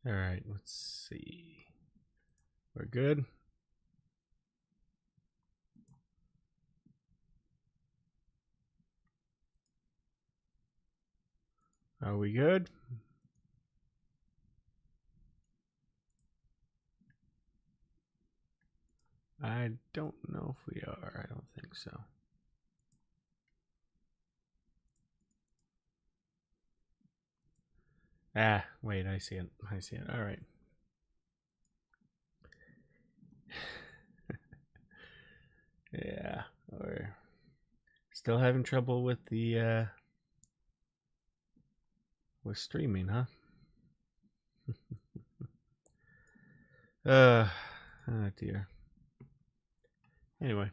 All right, let's see. We're good. Are we good? I don't know if we are. I don't think so. Ah, wait, I see it. I see it. All right. Yeah, we're still having trouble with the with streaming, huh? Oh dear. Anyway.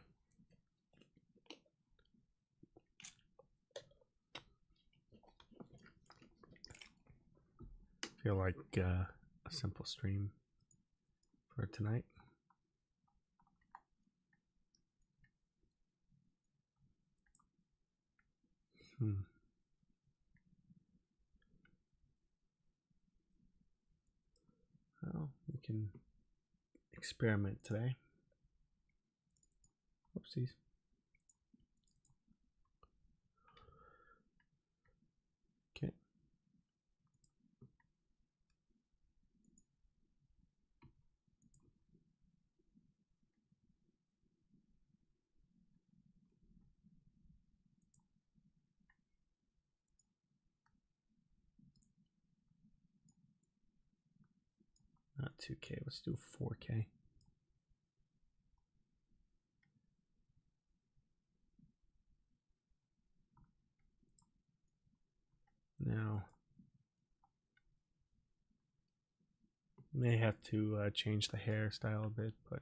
Feel like a simple stream for tonight. Well, we can experiment today. Oopsies. Okay. Not 2K. Let's do 4K. Now, may have to change the hairstyle a bit, but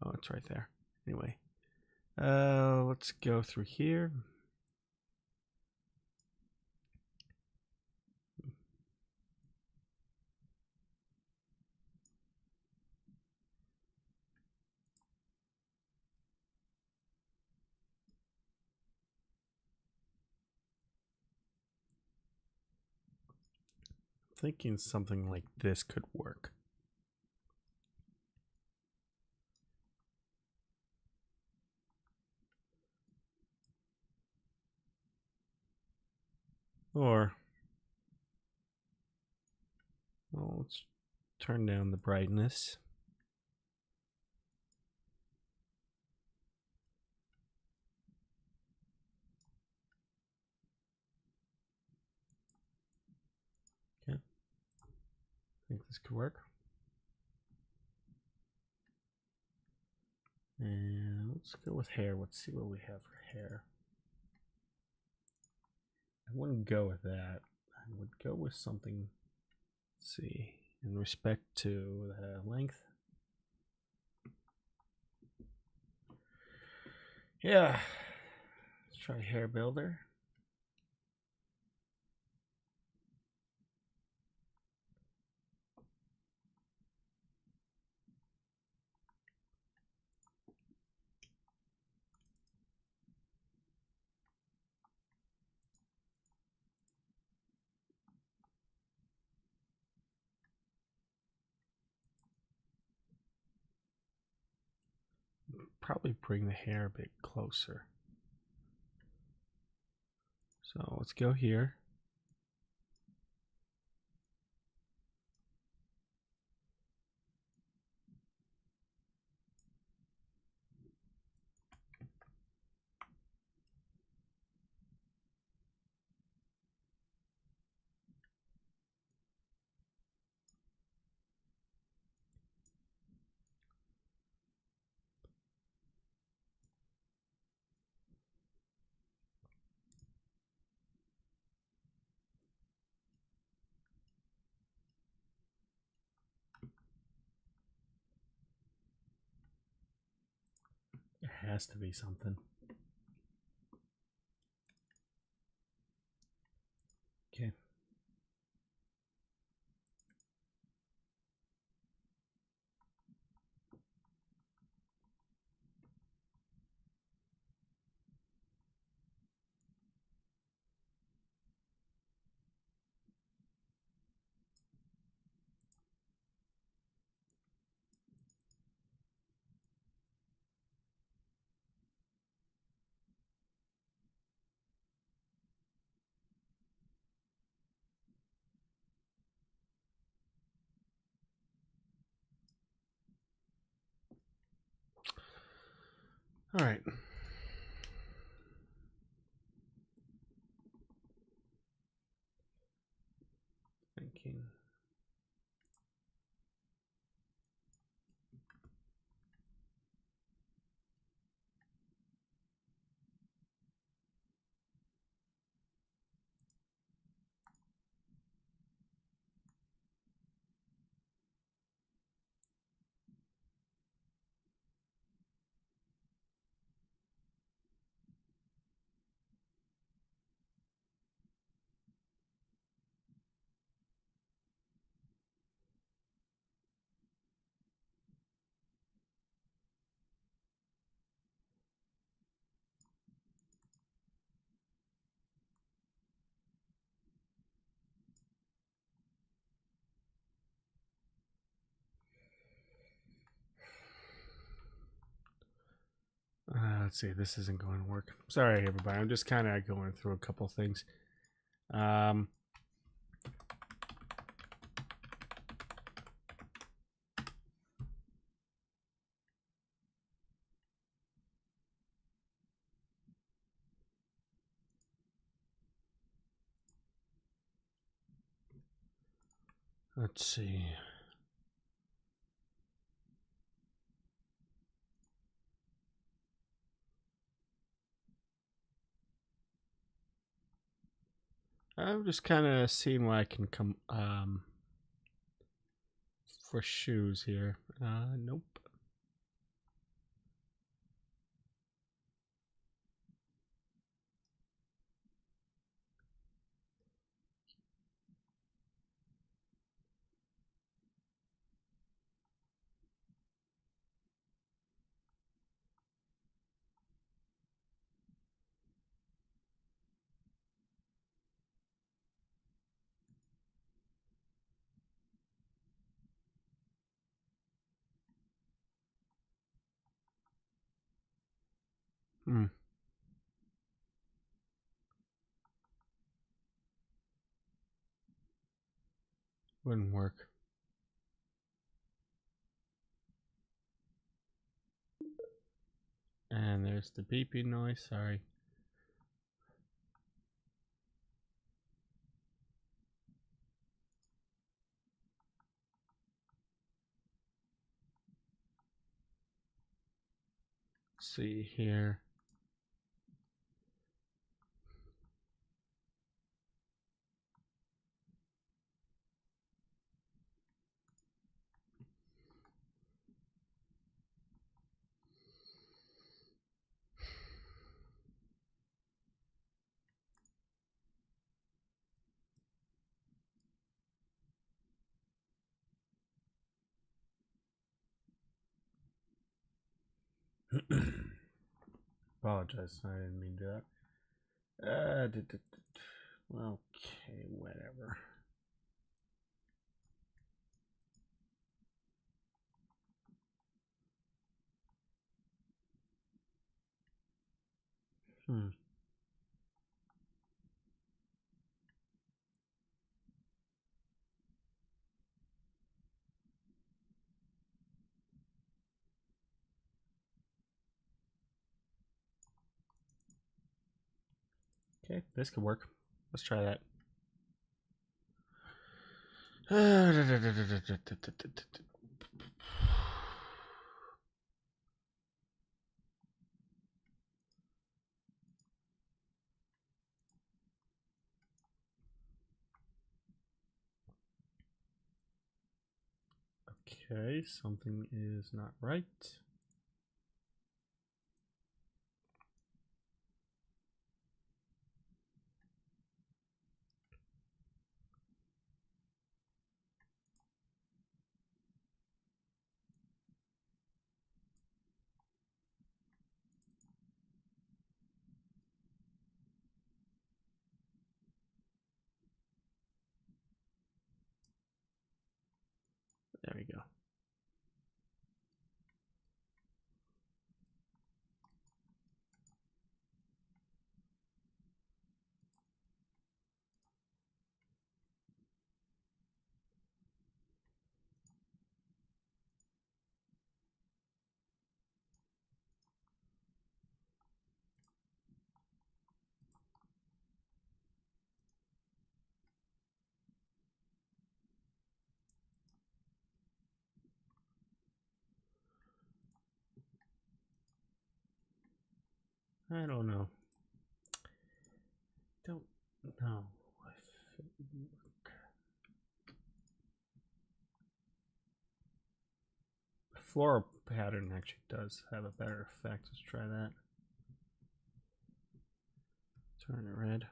oh, it's right there. Anyway, let's go through here. Thinking something like this could work. Or, well, let's turn down the brightness. Okay. I think this could work. And let's go with hair. Let's see what we have for hair. I wouldn't go with that. I would go with something, let's see, in respect to the length. Yeah, let's try hair builder. Probably bring the hair a bit closer. So let's go here. It has to be something. Okay. All right. Thinking. Let's see. This isn't going to work. Sorry, everybody. I'm just kind of going through a couple things. Let's see. I'm just kind of seeing what I can come for shoes here. Nope. Hmm. Wouldn't work. And there's the beeping noise. Sorry. Let's see here. Apologize. I didn't mean to do that. Okay, whatever. Hmm. Okay, this could work. Let's try that. Okay, something is not right. There we go. I don't know. Don't know if it would work. The floral pattern actually does have a better effect. Let's try that. Turn it red.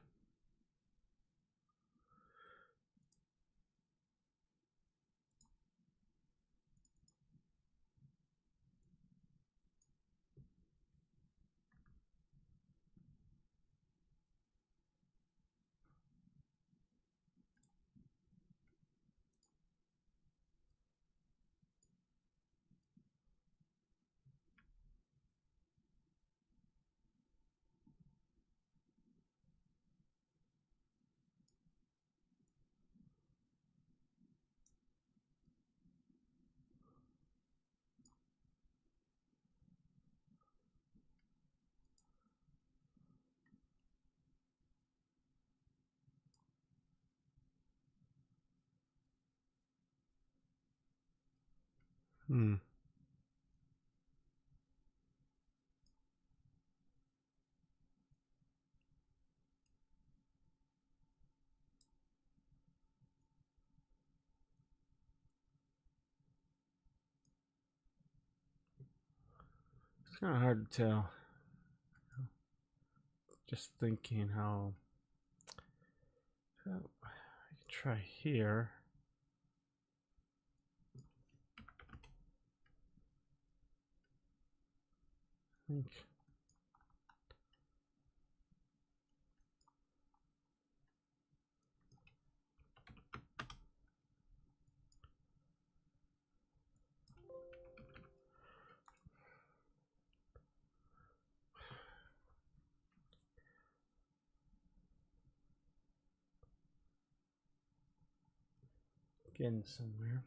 It's kind of hard to tell. Just thinking how I could try here. I think getting somewhere.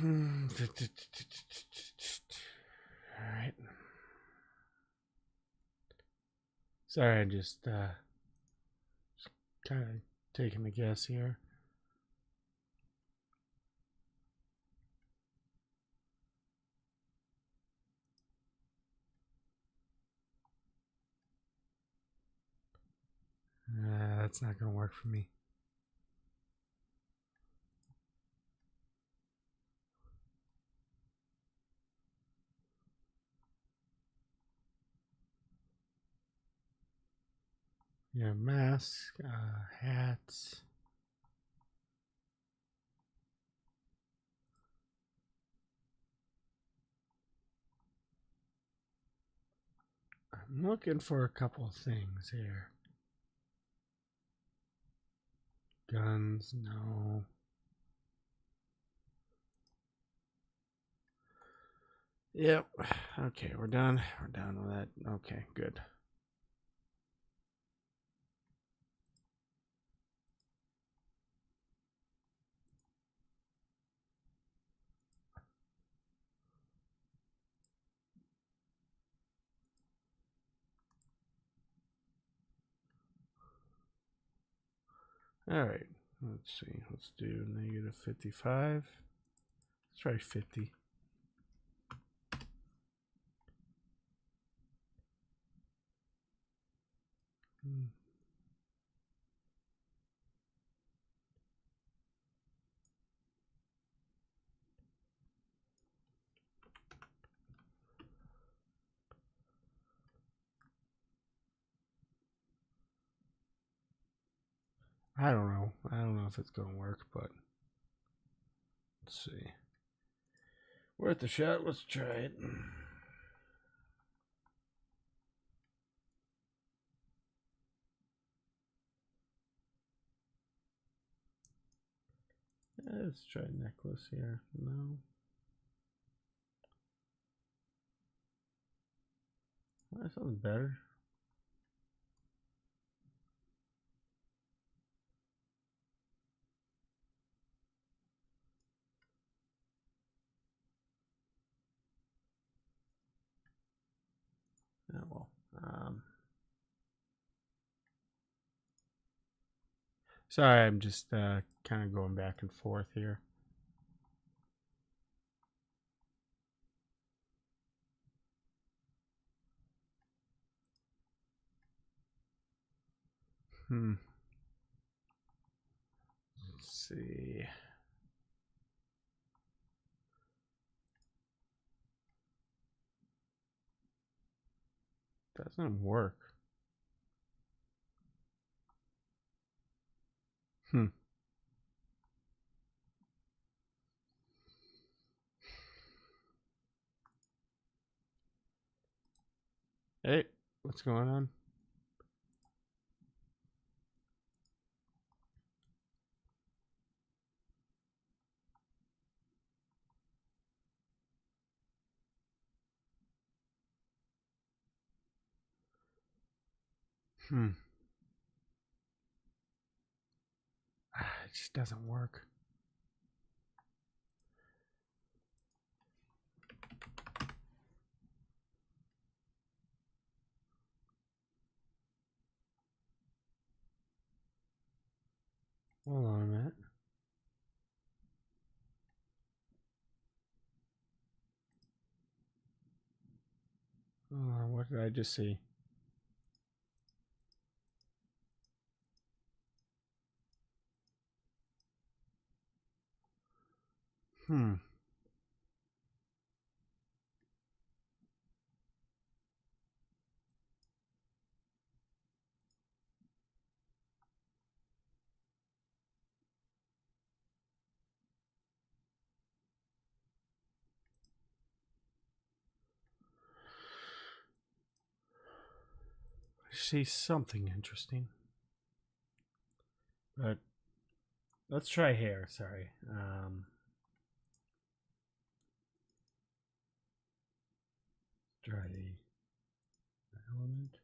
All right. Sorry, I just kind of taking a guess here. That's not going to work for me. Yeah, mask, hats. I'm looking for a couple of things here. Guns, no. Yep. Okay, we're done. We're done with that. Okay, good. All right. Let's see. Let's do negative 55. Let's try 50. I don't know. I don't know if it's going to work, but let's see. Worth a shot. Let's try it. Let's try necklace here. No. That sounds better. Oh well. Sorry, I'm just kind of going back and forth here. Let's see. Doesn't work. Hey, what's going on? It just doesn't work. Hold on a minute. What did I just see? I see something interesting. But let's try hair, sorry. Try the element.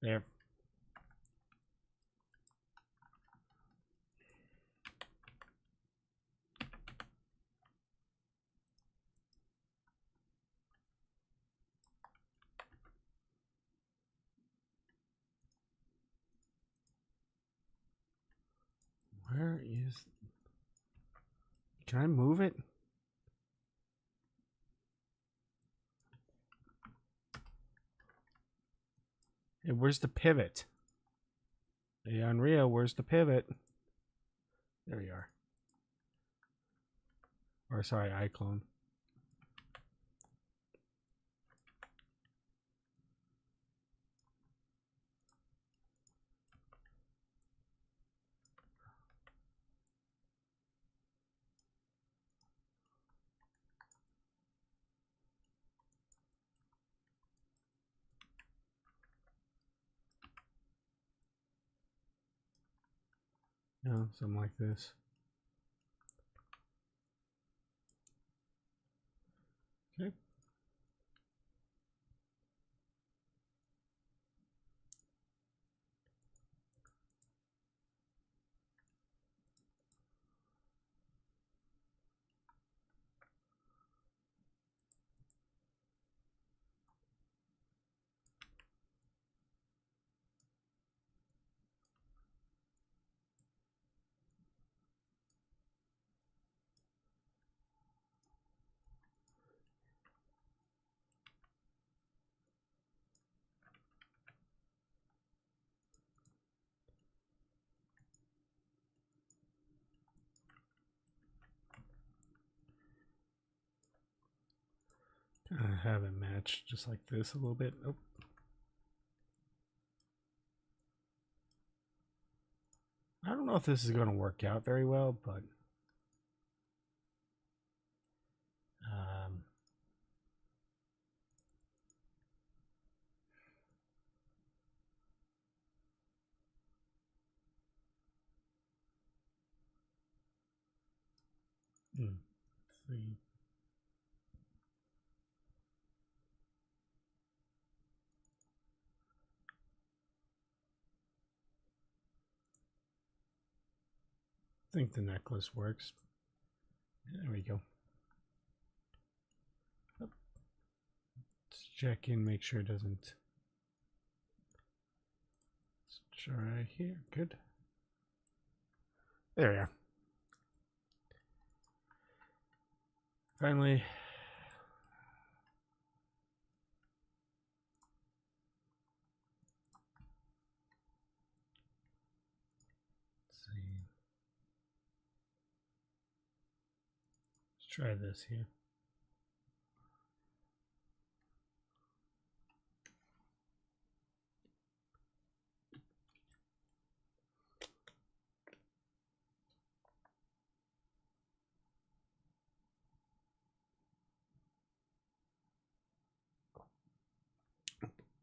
There. Where is... Can I move it? Hey, where's the pivot? Hey, Unreal, where's the pivot? There we are. Or sorry, iClone. No, something like this. Okay. Have it match just like this a little bit. Oh. I don't know if this is going to work out very well, but let's see. I think the necklace works. There we go. Let's check in, make sure it doesn't. Let's try here. Good. There we are. Finally. Let's see. Let's try this here.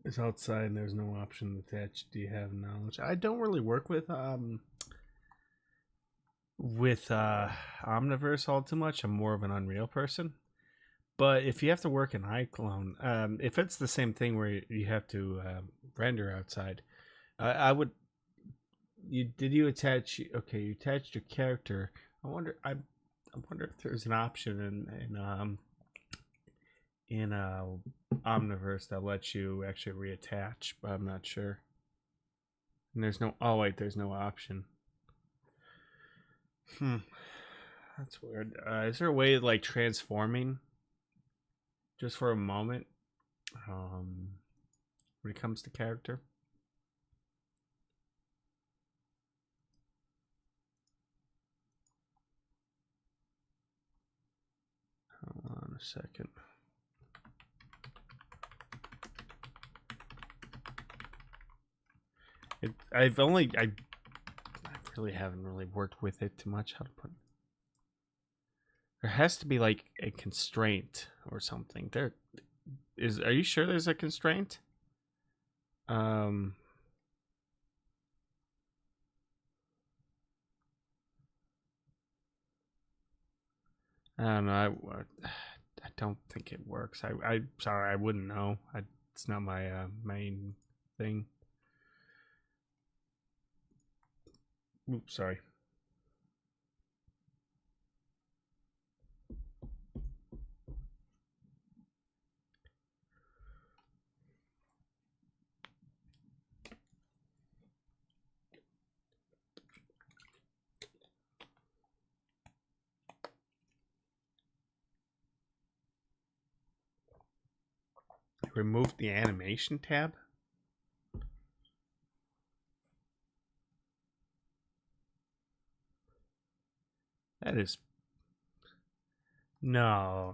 It's outside and there's no option to attach. Do you have knowledge? I don't really work with Omniverse all too much. I'm more of an Unreal person. But if you have to work in iClone, if it's the same thing where you have to render outside, I would. Did you attach? Okay, you attached your character. I wonder if there's an option in Omniverse that lets you actually reattach, but I'm not sure. And there's no. Oh wait, there's no option. That's weird. Is there a way of like transforming just for a moment when it comes to character? Hold on a second. I really haven't really worked with it too much. How to put? There has to be like a constraint or something. There is. Are you sure there's a constraint? I don't know. I don't think it works. I'm sorry. I wouldn't know. It's not my main thing. Oops, sorry. Remove the animation tab. That is no.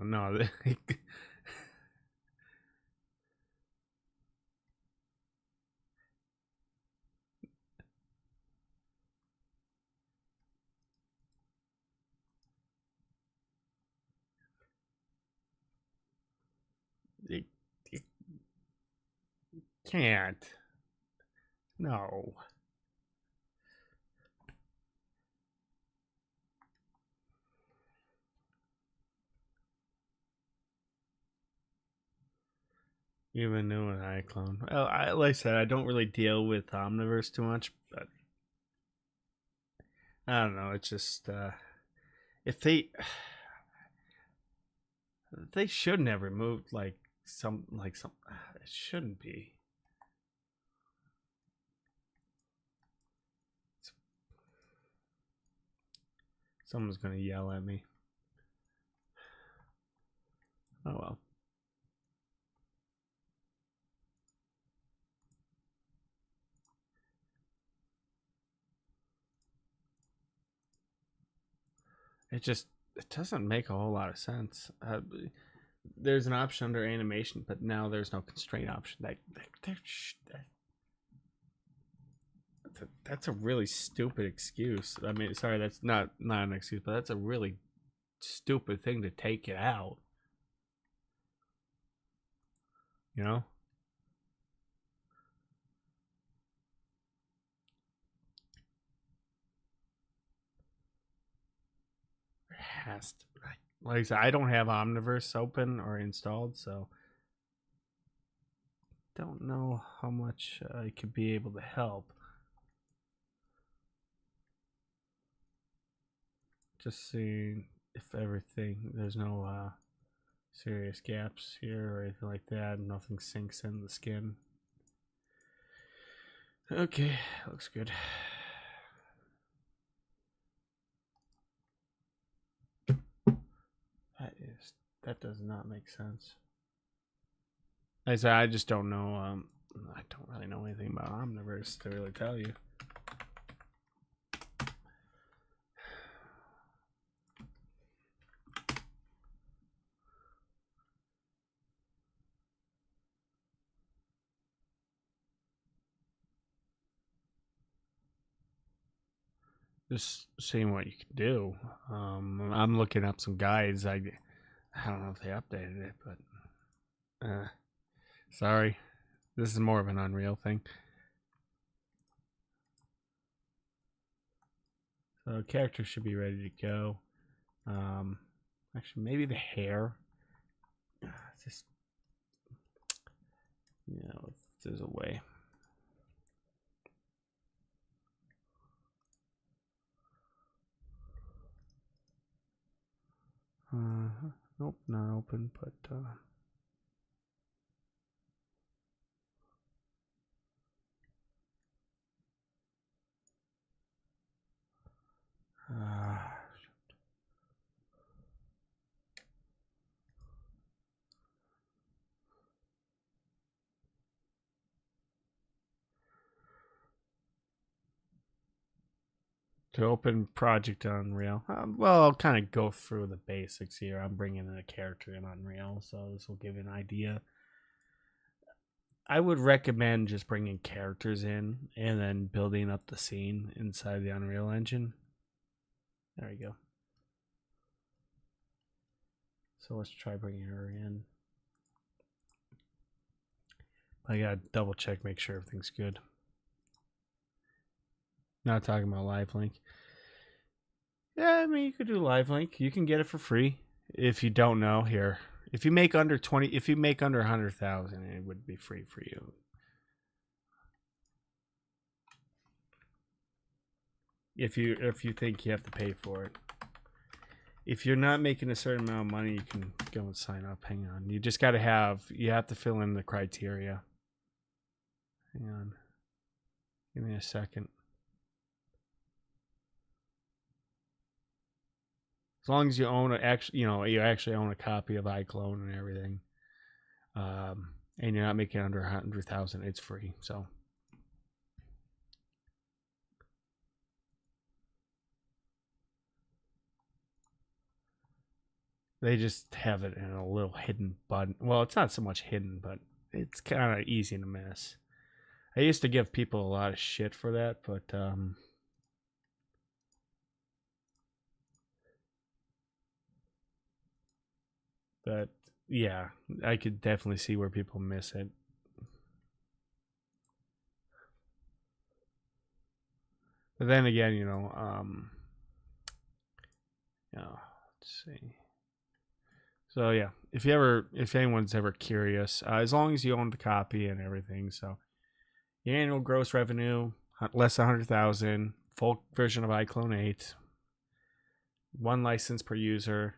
It can't. No. Even new an iClone. Well, like I said, I don't really deal with Omniverse too much, but I don't know. It's just if they shouldn't have removed like some it shouldn't be. Someone's gonna yell at me. Oh well. It doesn't make a whole lot of sense. There's an option under animation, but now there's no constraint option. That's a really stupid excuse. I mean, sorry, that's not an excuse, but that's a really stupid thing to take it out. You know? It has to. Like I said, I don't have Omniverse open or installed, so don't know how much I could be able to help. Just seeing if everything, there's no serious gaps here or anything like that. Nothing sinks in the skin. Okay, looks good. That does not make sense. Like I said, I just don't know. I don't really know anything about Omniverse to really tell you. Just seeing what you can do. I'm looking up some guides. I don't know if they updated it, but sorry, this is more of an Unreal thing. So character should be ready to go. Actually, maybe the hair. Just if there's a way. Nope, not open, but to open project Unreal. Well, I'll kind of go through the basics here. I'm bringing in a character in Unreal, so this will give you an idea. I would recommend just bringing characters in and then building up the scene inside the Unreal Engine. There we go. So let's try bringing her in. I gotta double check, make sure everything's good. Not talking about live link. Yeah, I mean you could do live link. You can get it for free if you don't know here. If you make under 20, if you make under 100,000, it would be free for you. If you think you have to pay for it. If you're not making a certain amount of money, you can go and sign up. Hang on. You just got to you have to fill in the criteria. Hang on. Give me a second. As long as you own you actually own a copy of iClone and everything, and you're not making under 100,000, it's free. So they just have it in a little hidden button. Well, it's not so much hidden, but it's kind of easy to miss. I used to give people a lot of shit for that, but yeah, I could definitely see where people miss it. But then again, let's see. So yeah, if anyone's ever curious, as long as you own the copy and everything, so your annual gross revenue less than 100,000, full version of iClone 8, one license per user.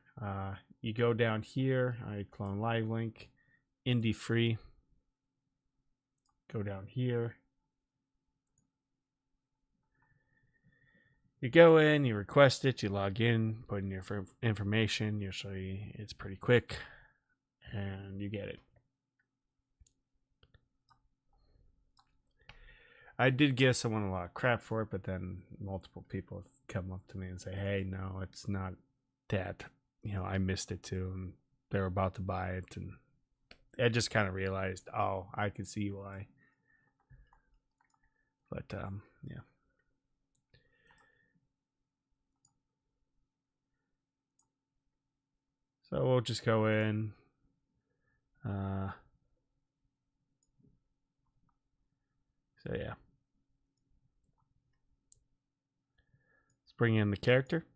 You go down here, iClone Live Link, indie free. Go down here. You go in, you request it, you log in, put in your information. Usually it's pretty quick, and you get it. I did give someone a lot of crap for it, but then multiple people have come up to me and say, hey, no, it's not that. I missed it too, and they were about to buy it, and I just kind of realized, oh, I can see why. But, yeah. So we'll just go in. So yeah. Let's bring in the character.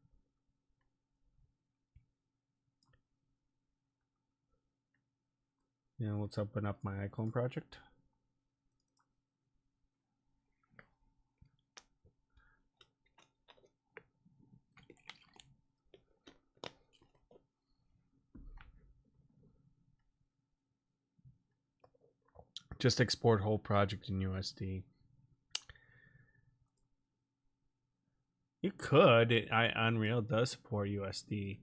Let's open up my iClone project. Just export whole project in USD. You could. Unreal does support USD.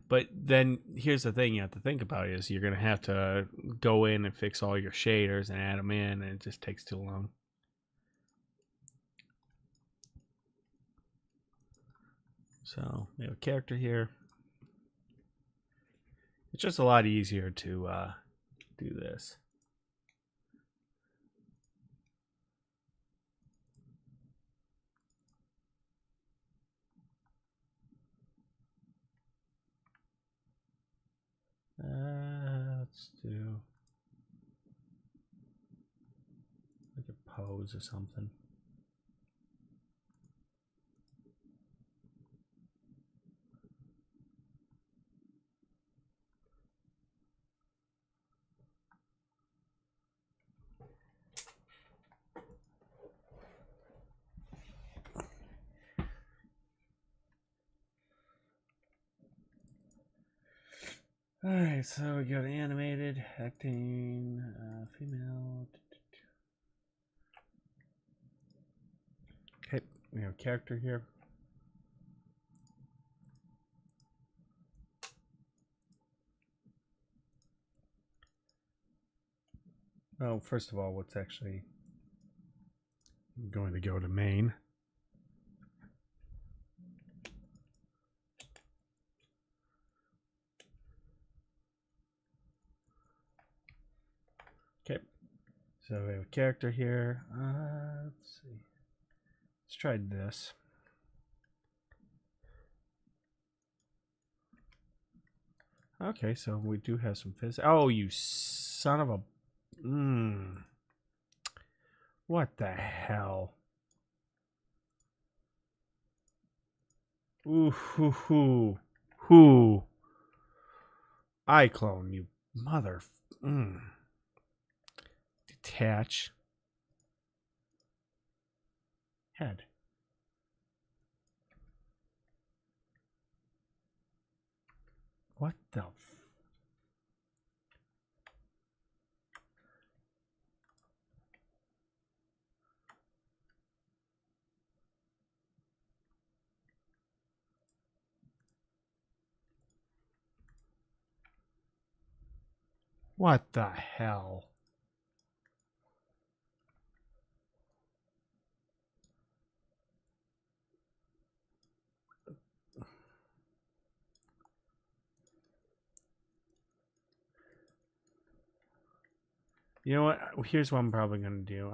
But then here's the thing you have to think about is you're going to have to go in and fix all your shaders and add them in, and it just takes too long. So we have a character here. It's just a lot easier to do this. Let's do like a pose or something. Alright, so we got animated, acting, female. Okay, we have a character here. Oh, first of all, what's actually going to go to main? Okay, so we have a character here. Let's see. Let's try this. Okay, so we do have some physics. Oh, you son of a... What the hell? Ooh, hoo. iClone, you mother... Detach. Head. What the... What the hell? You know what? Here's what I'm probably going to do.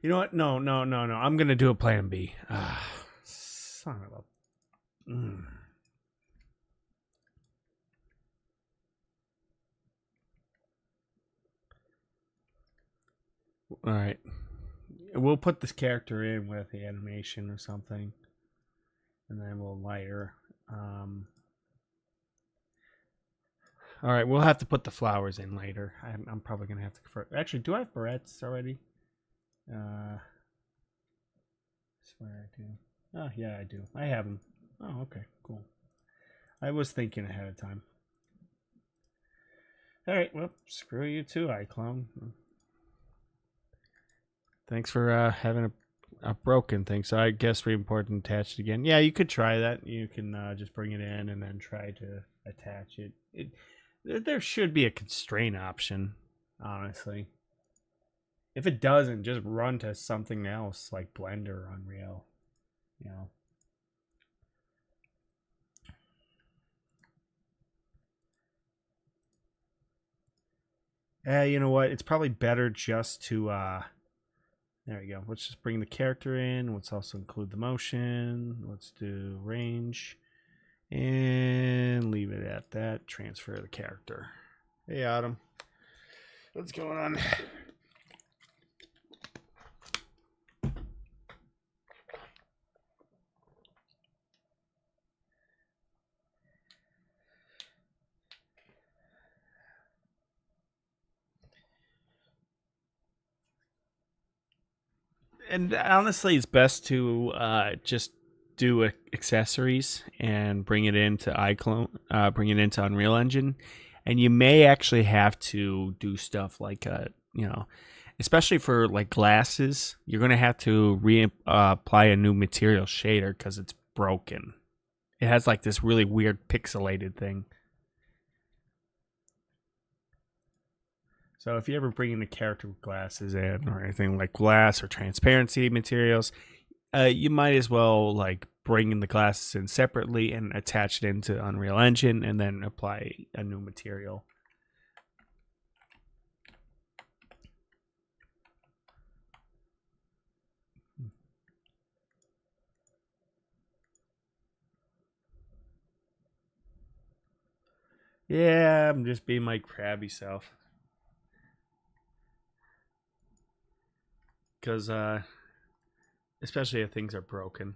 You know what? No. I'm going to do a plan B. Son of a... All right. We'll put this character in with the animation or something. And then we'll lighter. All right, we'll have to put the flowers in later. I'm probably going to have to convert. Actually, do I have barrettes already? I swear I do. Oh, yeah, I do. I have them. Oh, okay, cool. I was thinking ahead of time. All right, well, screw you too, iClone. Thanks for having a broken thing. So I guess re-import and attach it again. Yeah, you could try that. You can just bring it in and then try to attach it. There should be a constraint option, honestly. If it doesn't, just run to something else like Blender or Unreal. You know. You know what? It's probably better just to there we go. Let's just bring the character in. Let's also include the motion. Let's do range. And leave it at that. Transfer the character. Hey, Adam. What's going on? And honestly, it's best to just do accessories and bring it into iClone, bring it into Unreal Engine, and you may actually have to do stuff like especially for like glasses, you're gonna have to apply a new material shader because it's broken. It has like this really weird pixelated thing. So if you ever bring in a character with glasses in or anything like glass or transparency materials, you might as well like bring in the glasses in separately and attach it into Unreal Engine and then apply a new material. Yeah, I'm just being my crabby self. Because, especially if things are broken.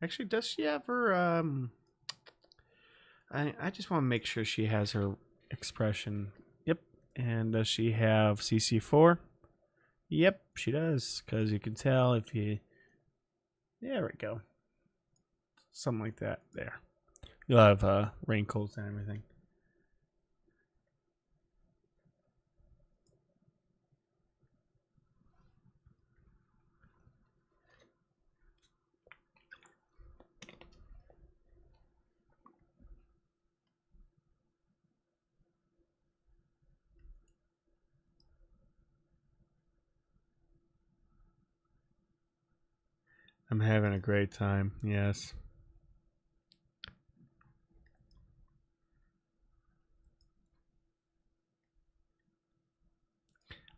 Actually, does she have her, I just want to make sure she has her expression. Yep. And does she have CC4? Yep, she does. Because you can tell if you... There we go. Something like that. There. You'll have wrinkles and everything. I'm having a great time, yes.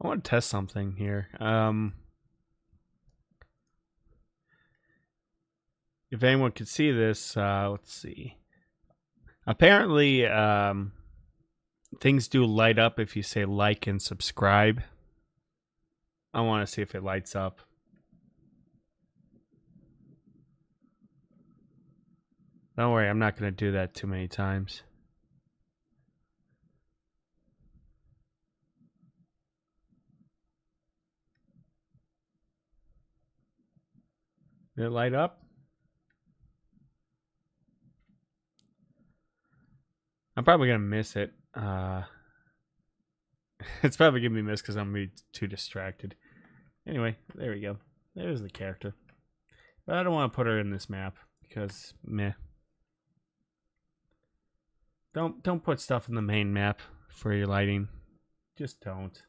I want to test something here. If anyone could see this, let's see. Apparently, things do light up if you say like and subscribe. I want to see if it lights up. Don't worry, I'm not going to do that too many times. Did it light up? I'm probably going to miss it. It's probably going to be missed because I'm going to be too distracted. Anyway, there we go. There's the character. But I don't want to put her in this map because meh. Don't put stuff in the main map for your lighting. Just don't.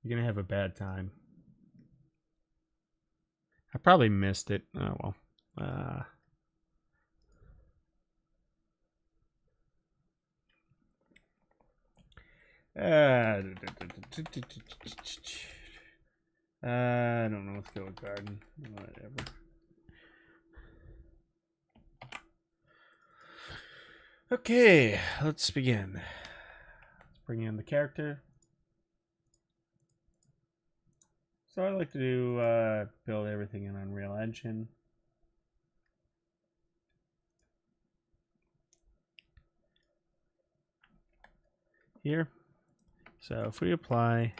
You're gonna have a bad time. I probably missed it. Oh well. I don't know. Let's go with garden. Whatever. Okay, let's begin. Let's bring in the character. So I like to do build everything in Unreal Engine. Here. So if we apply,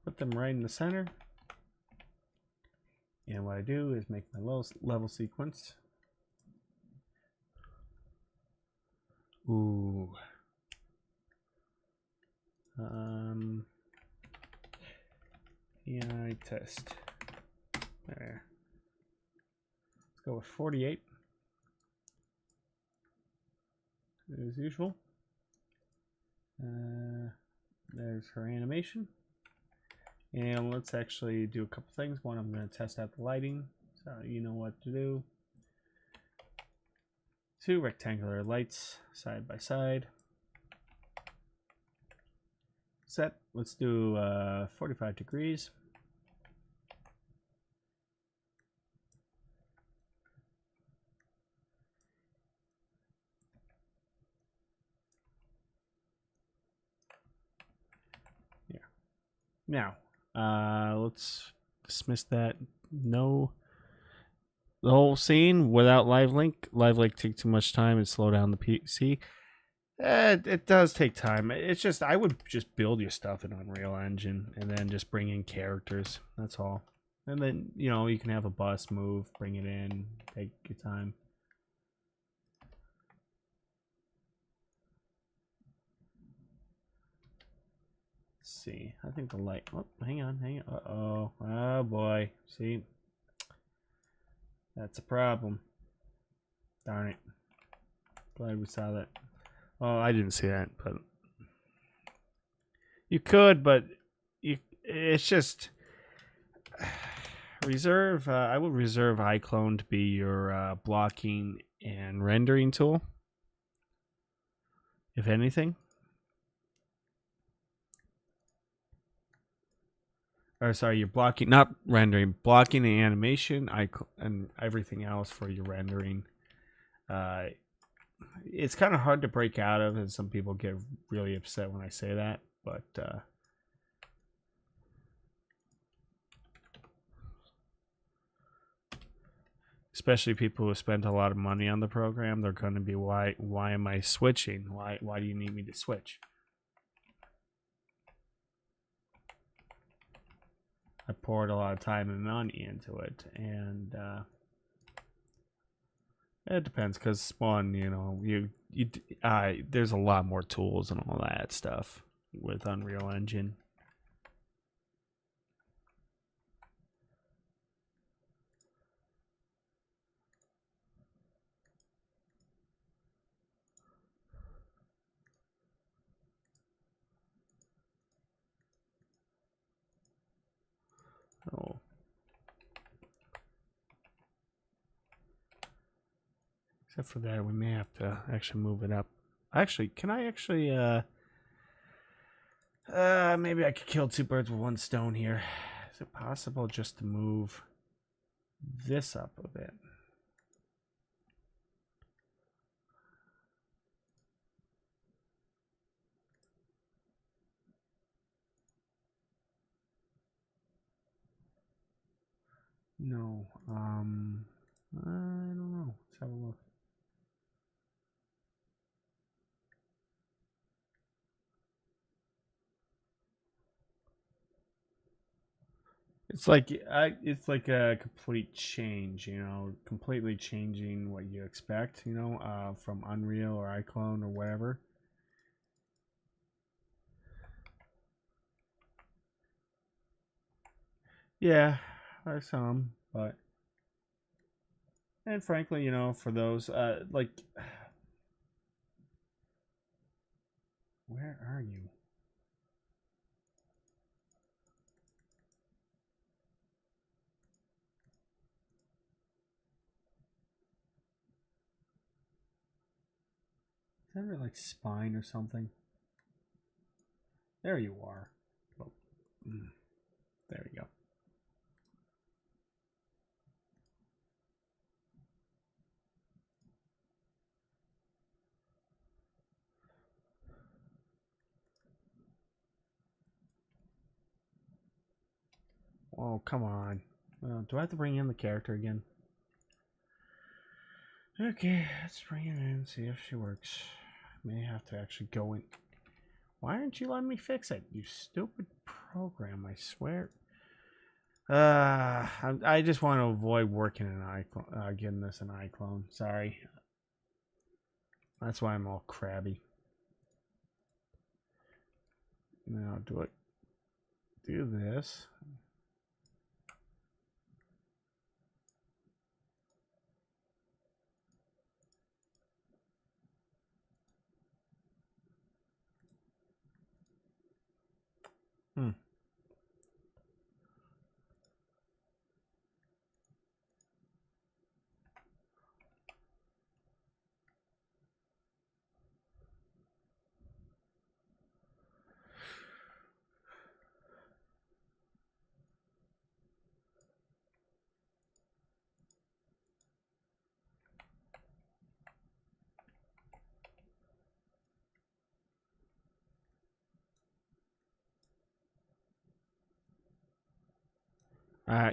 put them right in the center. And what I do is make my level sequence. Ooh. AI test. There. Let's go with 48. As usual. There's her animation. And let's actually do a couple things. One, I'm going to test out the lighting, so you know what to do. 2 rectangular lights side by side. Set. Let's do 45 degrees. Yeah. Now, let's dismiss that. No. The whole scene without live link. Live link takes too much time and slow down the PC. It does take time. It's just I would just build your stuff in Unreal Engine and then just bring in characters. That's all. And then you can have a bus move, bring it in, take your time. Let's see. I think the light. Oh, hang on. Uh-oh. Oh boy. See, that's a problem. Darn it. Glad we saw that. Oh, I didn't see that, but you could, but it's just reserve. I would reserve iClone to be your blocking and rendering tool, if anything. Or sorry, you're blocking, not rendering, blocking the animation, and everything else for your rendering. It's kind of hard to break out of, and some people get really upset when I say that, but especially people who spent a lot of money on the program, they're going to be, why am I switching? Why do you need me to switch? I poured a lot of time and money into it, and it depends, because one, there's a lot more tools and all that stuff with Unreal Engine. Oh. Except for that, we may have to actually move it up. Actually, can I actually, maybe I could kill two birds with one stone here. Is it possible just to move this up a bit? No, I don't know. Let's have a look. It's like a complete change, completely changing what you expect, from Unreal or iClone or whatever. Yeah, there's some, but and frankly, for those like, where are you? Is that like spine or something? There you are. Oh, there we go. Oh, come on. Do I have to bring in the character again? Okay, let's bring it in, see if she works. May have to actually go in. Why aren't you letting me fix it? You stupid program, I swear. I just want to avoid working in iClone, getting this in iClone. Sorry. That's why I'm all crabby. Now, do I do this?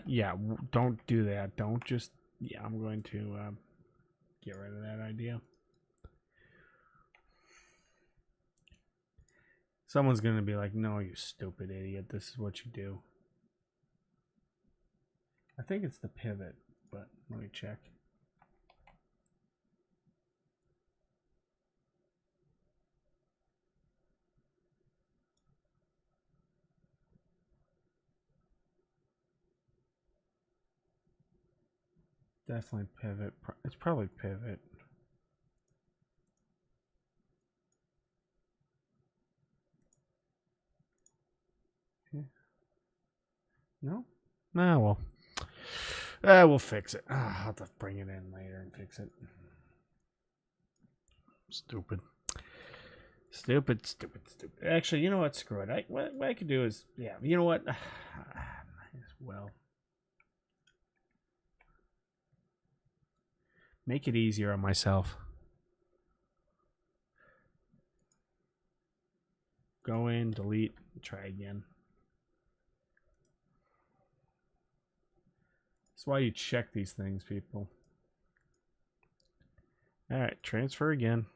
Yeah, don't do that. Don't just. Yeah, I'm going to get rid of that idea. Someone's gonna be like, "No, you stupid idiot. This is what you do." I think it's the pivot, but let me check. Definitely pivot. It's probably pivot. Yeah. No? Ah, well. We'll fix it. I'll have to bring it in later and fix it. Stupid. Stupid. Actually, you know what? Screw it. What I could do is, yeah, you know what? Well, make it easier on myself. Go in, delete, try again. That's why you check these things, people. All right, transfer again.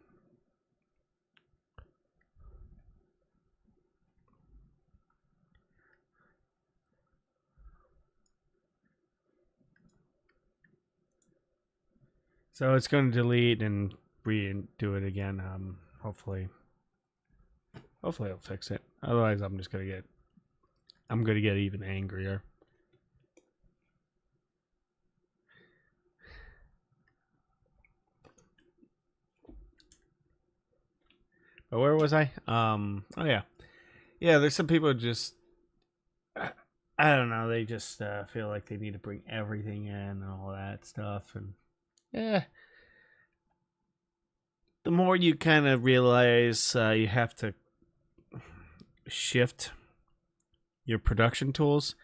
So it's going to delete and redo it again. Hopefully it'll fix it. Otherwise, I'm gonna get even angrier. But where was I? Oh yeah. There's some people just, I don't know. They just feel like they need to bring everything in and all that stuff, and the more you kind of realize you have to shift your production tools.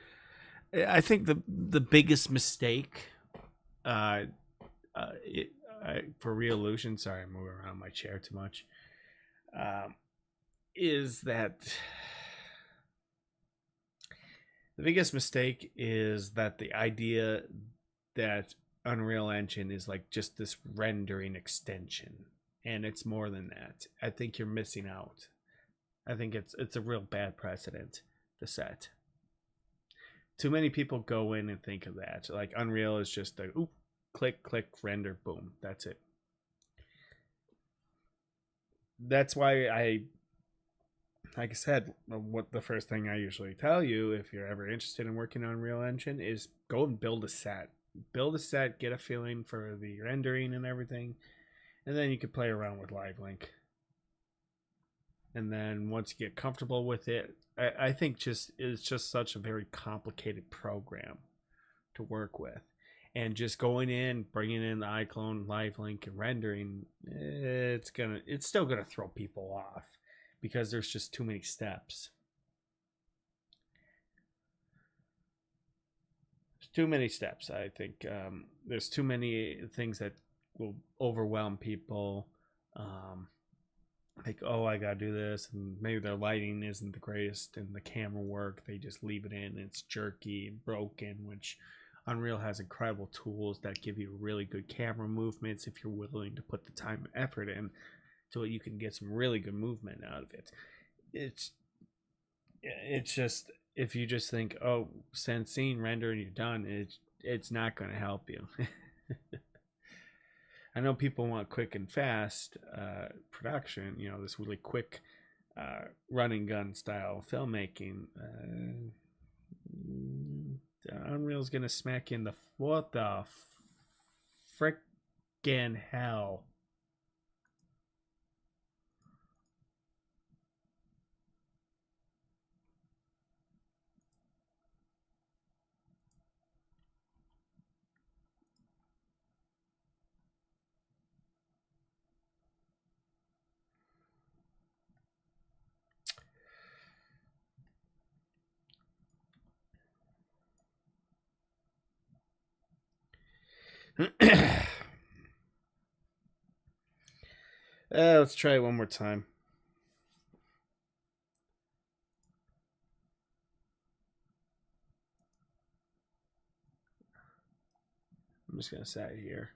I think the biggest mistake, uh, for Revolution, sorry, I'm moving around my chair too much, is that the biggest mistake is that the idea that Unreal Engine is like just this rendering extension, and it's more than that. I think you're missing out. I think it's a real bad precedent to set. Too many people go in and think of that like Unreal is just a click render, boom, that's it. That's why like I said, what the first thing I usually tell you if you're ever interested in working on Unreal Engine is go and build a set. Build a set, get a feeling for the rendering and everything, and then you can play around with Live Link. And then once you get comfortable with it, I think it's just such a very complicated program to work with. And just going in, bringing in the iClone, Live Link, and rendering, it's still gonna throw people off because there's just too many steps. There's too many steps. I think there's too many things that will overwhelm people. Like, oh, I gotta do this, and maybe their lighting isn't the greatest and the camera work, they just leave it in, it's jerky and broken, which Unreal has incredible tools that give you really good camera movements if you're willing to put the time and effort in, so you can get some really good movement out of it. It's just, if you just think, oh, send scene, render, and you're done, it's not going to help you. I know people want quick and fast production, this really quick running gun style filmmaking. Unreal's gonna smack in the what the frickin' hell. Let's try it one more time. I'm just gonna set it here.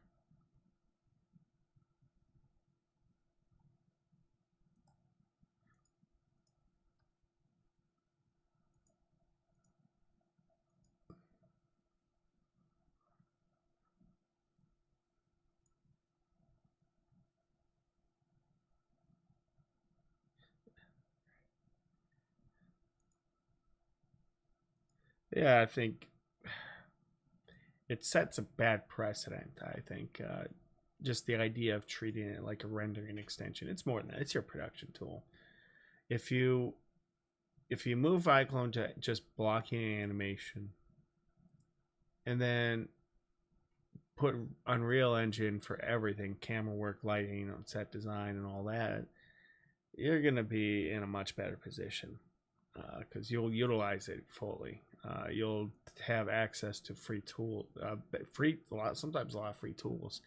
Yeah, I think it sets a bad precedent. I think just the idea of treating it like a rendering extension. It's more than that. It's your production tool. If you move iClone to just blocking animation, and then put Unreal Engine for everything, camera work, lighting, set design, and all that, you're gonna be in a much better position because you'll utilize it fully. You'll have access to free sometimes a lot of free tools.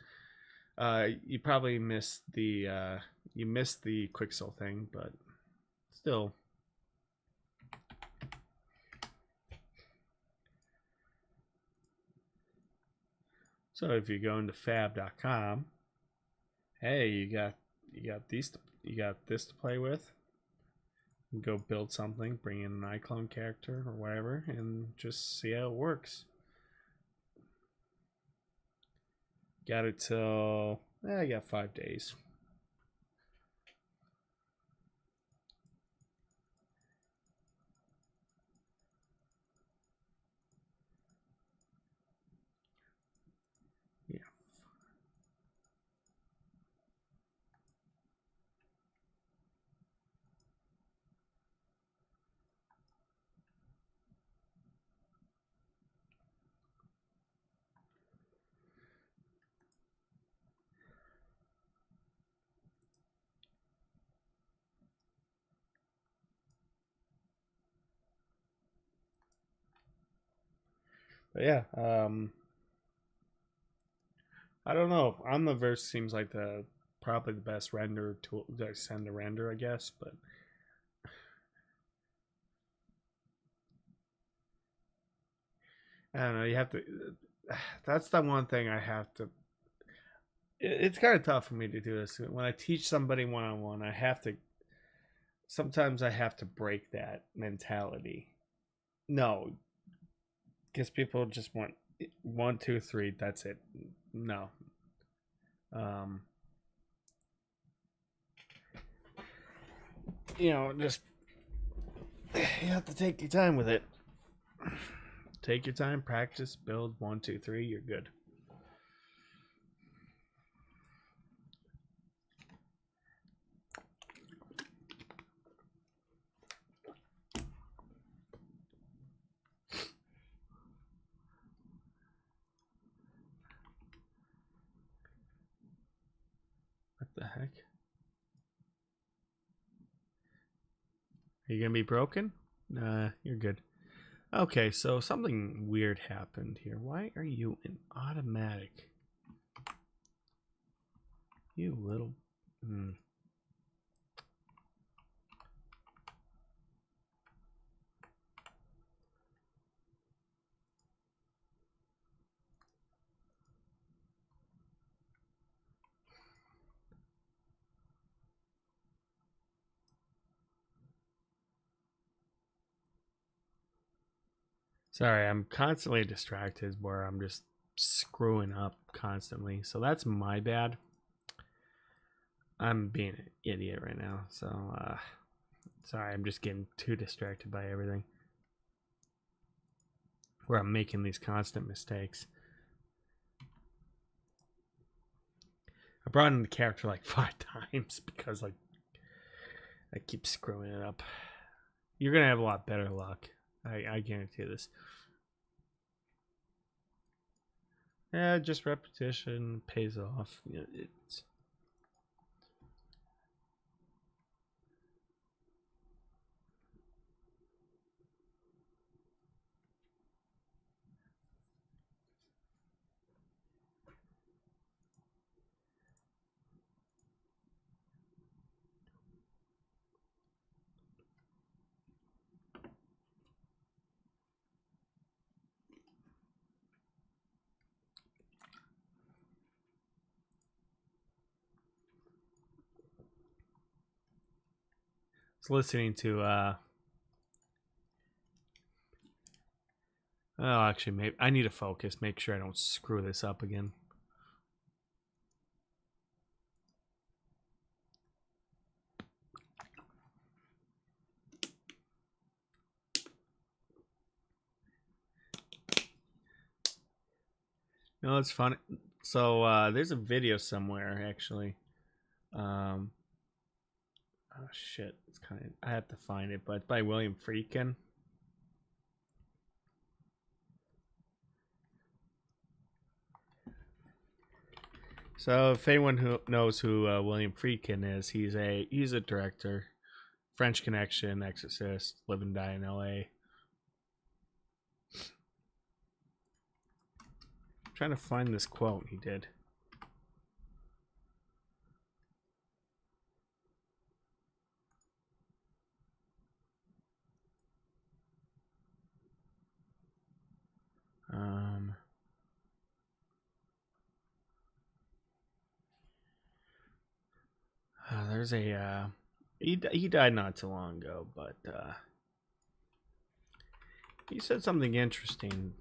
You probably missed the Quixel thing, but still. So if you go into fab.com, hey, you got this to play with. Go build something, bring in an iClone character or whatever, and just see how it works. Got it till I got 5 days. Yeah. But yeah, I don't know. Omniverse seems like probably the best render tool to send a render, I guess. But I don't know. You have to. That's the one thing I have to. It's kind of tough for me to do this when I teach somebody one on one. I have to. Sometimes I have to break that mentality. No, because people just want 1, 2, 3. That's it. No. Um, just you have to take your time with it. Take your time, practice, build 1, 2, 3. You're good. What the heck? Are you gonna be broken? You're good. Okay, so something weird happened here. Why are you in automatic? You little. Sorry, I'm constantly distracted where I'm just screwing up constantly. So that's my bad. I'm being an idiot right now. So, sorry, I'm just getting too distracted by everything. Where I'm making these constant mistakes. I brought in the character like 5 times because like I keep screwing it up. You're gonna have a lot better luck. I guarantee this. Yeah, just repetition pays off. It's listening to oh, actually, maybe I need to focus, make sure I don't screw this up again. No, it's funny. So there's a video somewhere actually. Um, oh shit, it's kind of, I have to find it, but it's by William Friedkin. So if anyone who knows who William Friedkin is, he's a director, French Connection, Exorcist, Live and Die in L.A. I'm trying to find this quote he did. Um, there's a he died not too long ago, but he said something interesting,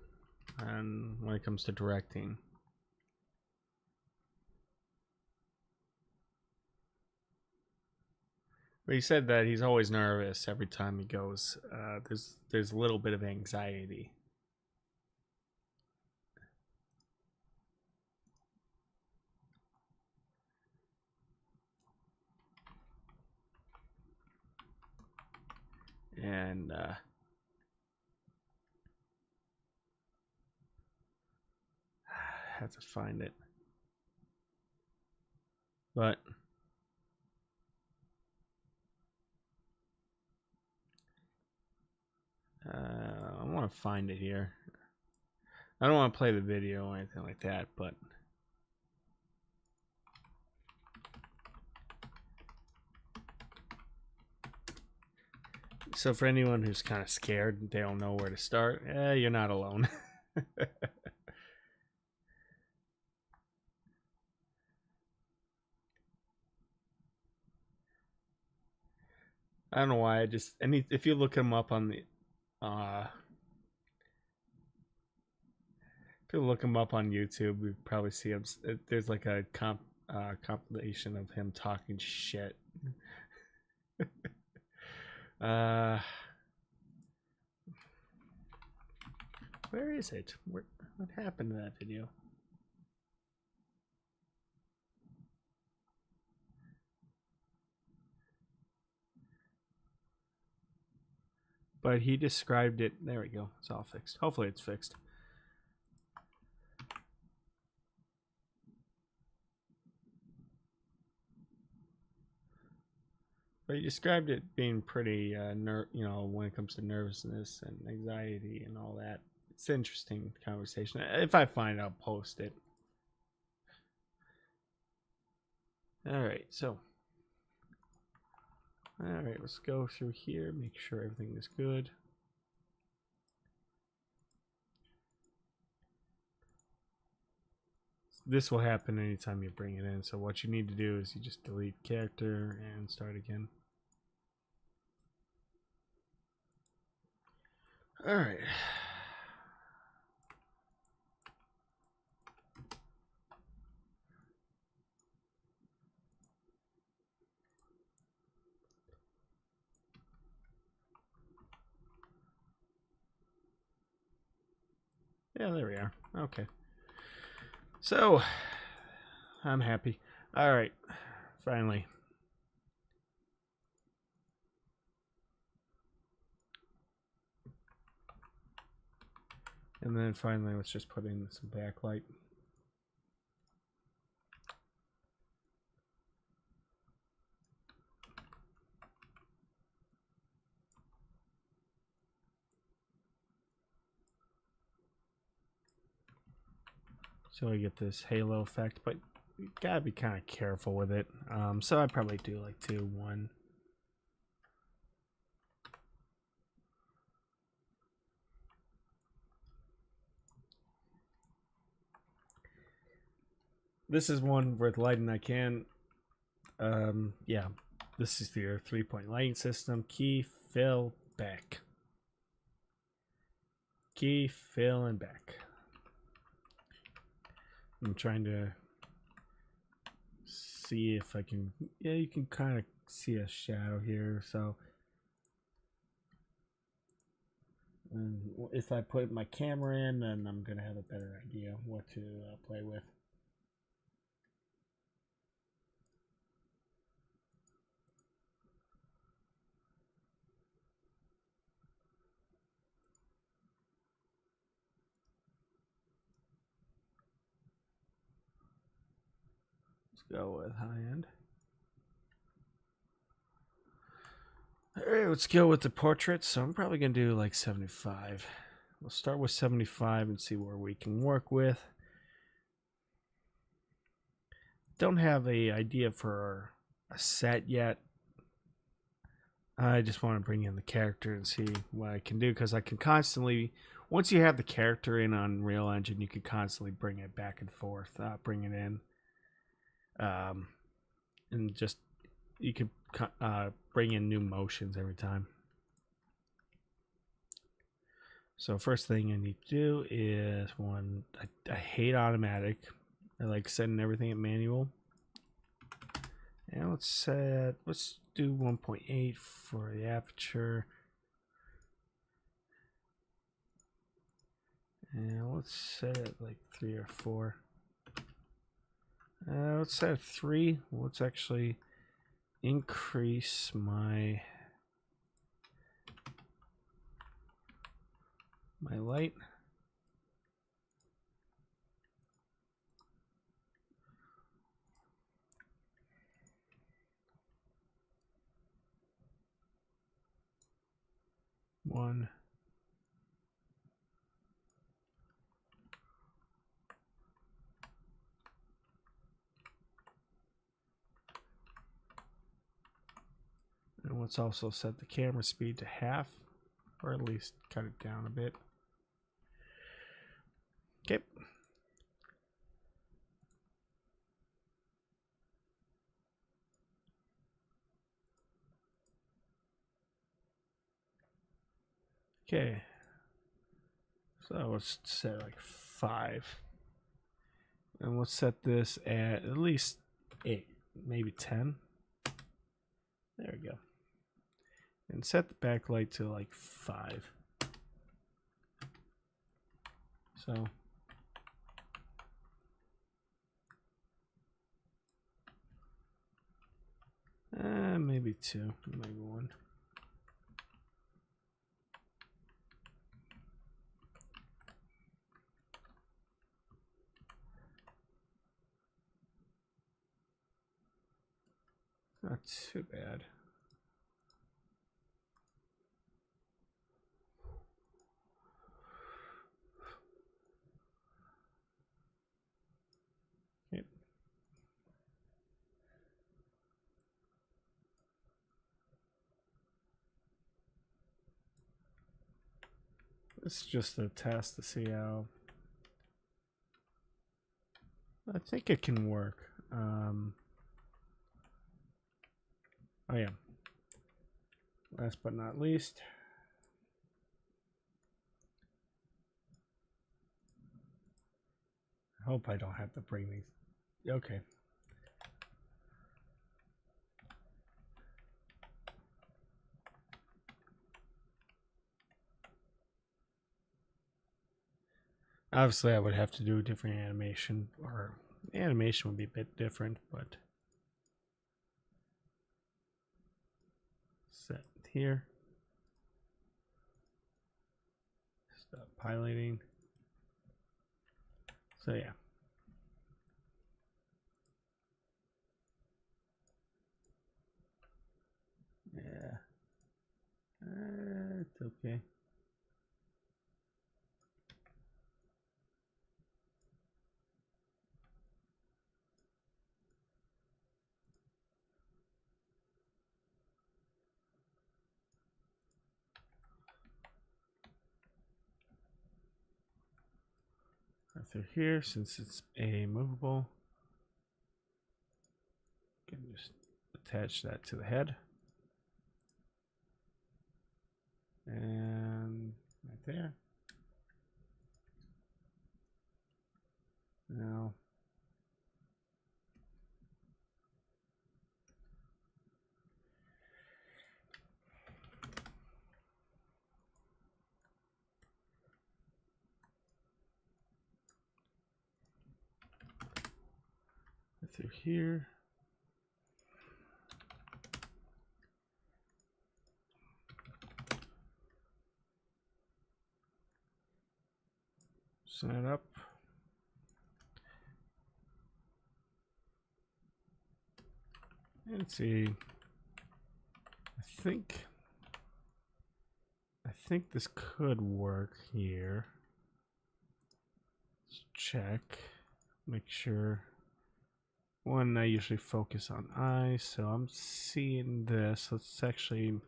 when it comes to directing. But he said that he's always nervous every time he goes. There's a little bit of anxiety. And I have to find it. But I want to find it here. I don't want to play the video or anything like that, but so for anyone who's kind of scared, they don't know where to start, you're not alone. I don't know why. If you look him up on the if you look him up on YouTube, you probably see him. There's like a compilation of him talking shit. uh, where is it? What happened to that video? But he described it. There we go. It's all fixed. Hopefully, it's fixed. But he described it being pretty, when it comes to nervousness and anxiety and all that. It's an interesting conversation. If I find it, I'll post it. All right, so. All right, let's go through here, make sure everything is good. This will happen anytime you bring it in. So what you need to do is you just delete character and start again. All right. Yeah, there we are. Okay. So, I'm happy. All right. Finally. And then finally, let's just put in some backlight. So I get this halo effect, but you gotta be kind of careful with it. So I probably do like 2, 1. This is one with lighting I can. Yeah, this is your 3-point lighting system. Key, fill, back. Key, fill, and back. I'm trying to see if I can. Yeah, you can kind of see a shadow here. So And if I put my camera in, then I'm going to have a better idea what to play with. Let's go with high end. All right, let's go with the portrait. So I'm probably going to do like 75. We'll start with 75 and see where we can work with. Don't have a idea for a set yet. I just want to bring in the character and see what I can do, because I can constantly, once you have the character in on Unreal Engine, you can constantly bring it back and forth, bring it in, and just you can bring in new motions every time. So first thing I need to do is I hate automatic. I like setting everything at manual. And let's do 1.8 for the aperture. And let's set it like 3 or 4. Let's set it 3. Let's actually increase my light. One. And let's also set the camera speed to half, or at least cut it down a bit. Okay. Okay. So let's set like 5. And let's set this at least 8, maybe 10. There we go. And set the backlight to like 5. So maybe 2, maybe 1. Not too bad. Yep. This is just a test to see how. I think it can work. Oh yeah. Last but not least, I hope I don't have to bring these. Okay. Obviously, I would have to do a different animation, or the animation would be a bit different, but set here. Stop piloting. So yeah. Yeah. It's okay. Through here, since it's a movable, you can just attach that to the head. And right there. Now through here. Set up. Let's see. I think this could work here. Let's check. Make sure. One, I usually focus on eye, so I'm seeing this. Let's actually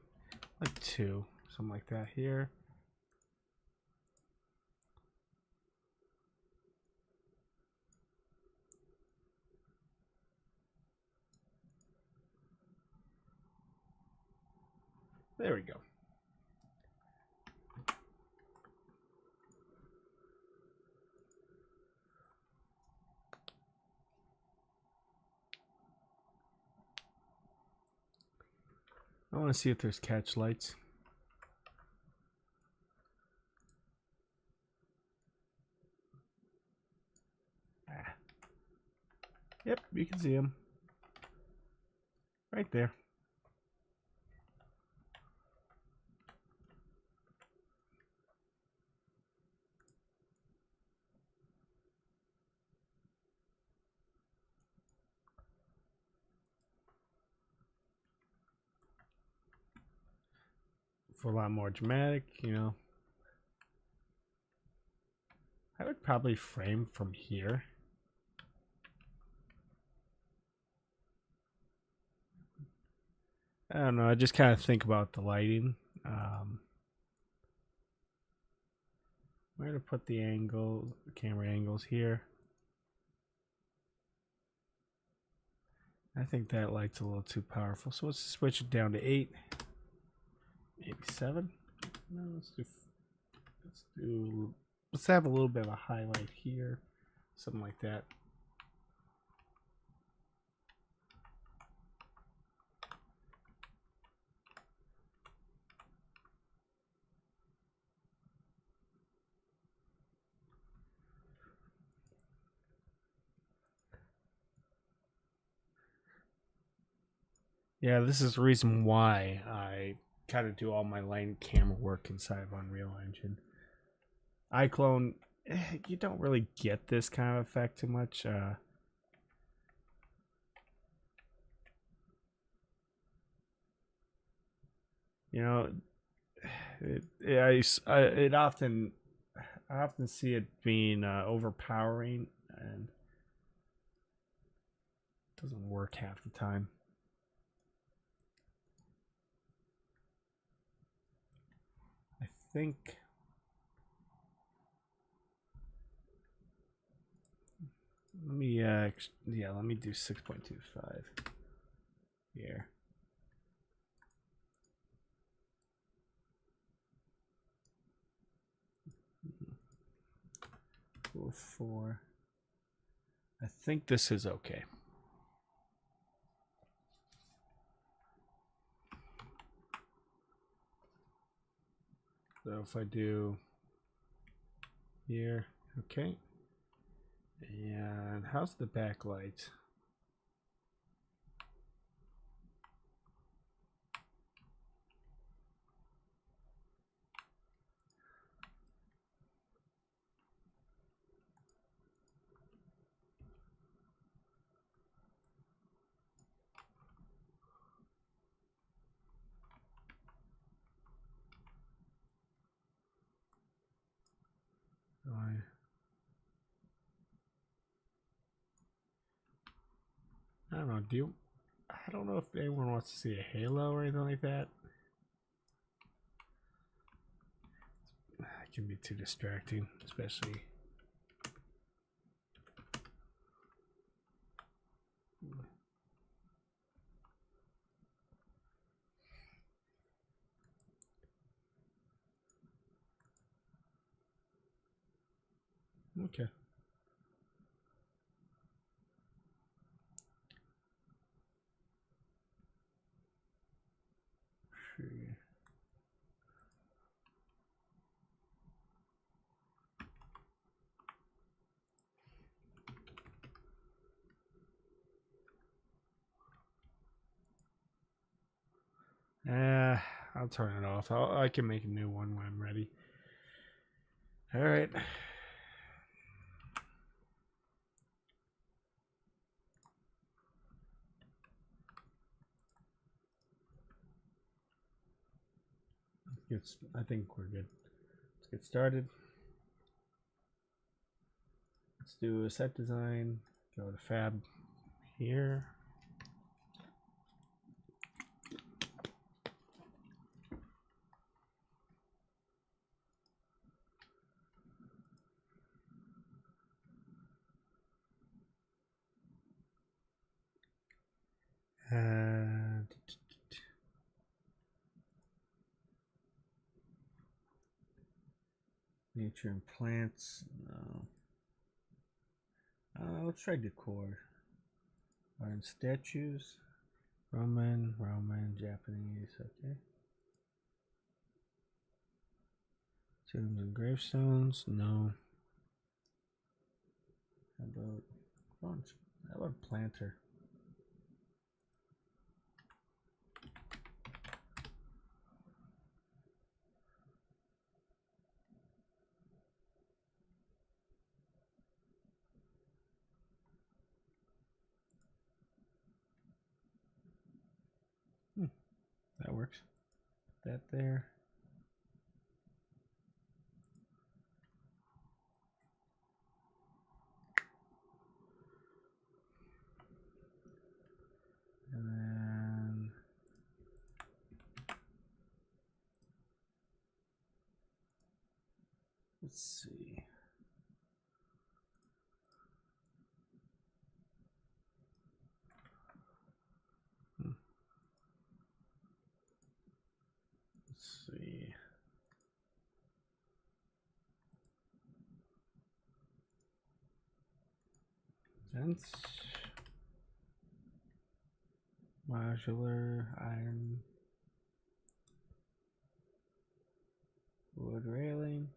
like 2, something like that here. There we go. I want to see if there's catch lights. Ah. Yep, you can see them. Right there. For a lot more dramatic, you know. I would probably frame from here. I don't know, I just kind of think about the lighting. Where to put the angle, the camera angles here. I think that light's a little too powerful, so let's switch it down to 8. Maybe 7. No, let's have a little bit of a highlight here, something like that. Yeah, this is the reason why I kind of do all my line camera work inside of Unreal Engine. iClone, you don't really get this kind of effect too much. You know, I often see it being overpowering, and it doesn't work half the time. I think let me let me do 6.25 here. Cool, 4. I think this is okay. So if I do here, okay. And how's the backlight? I don't know. I don't know if anyone wants to see a halo or anything like that. It can be too distracting, especially. Okay. I'll turn it off. I can make a new one when I'm ready. All right. I think we're good. Let's get started. Let's do a set design. Go to Fab here. Nature and plants. No. Let's try decor. Art and statues. Roman, Japanese. Okay. Tombs and gravestones. No. How about planter? That works. That there. And then let's see. Let's see. Fence. Modular iron. Wood railing.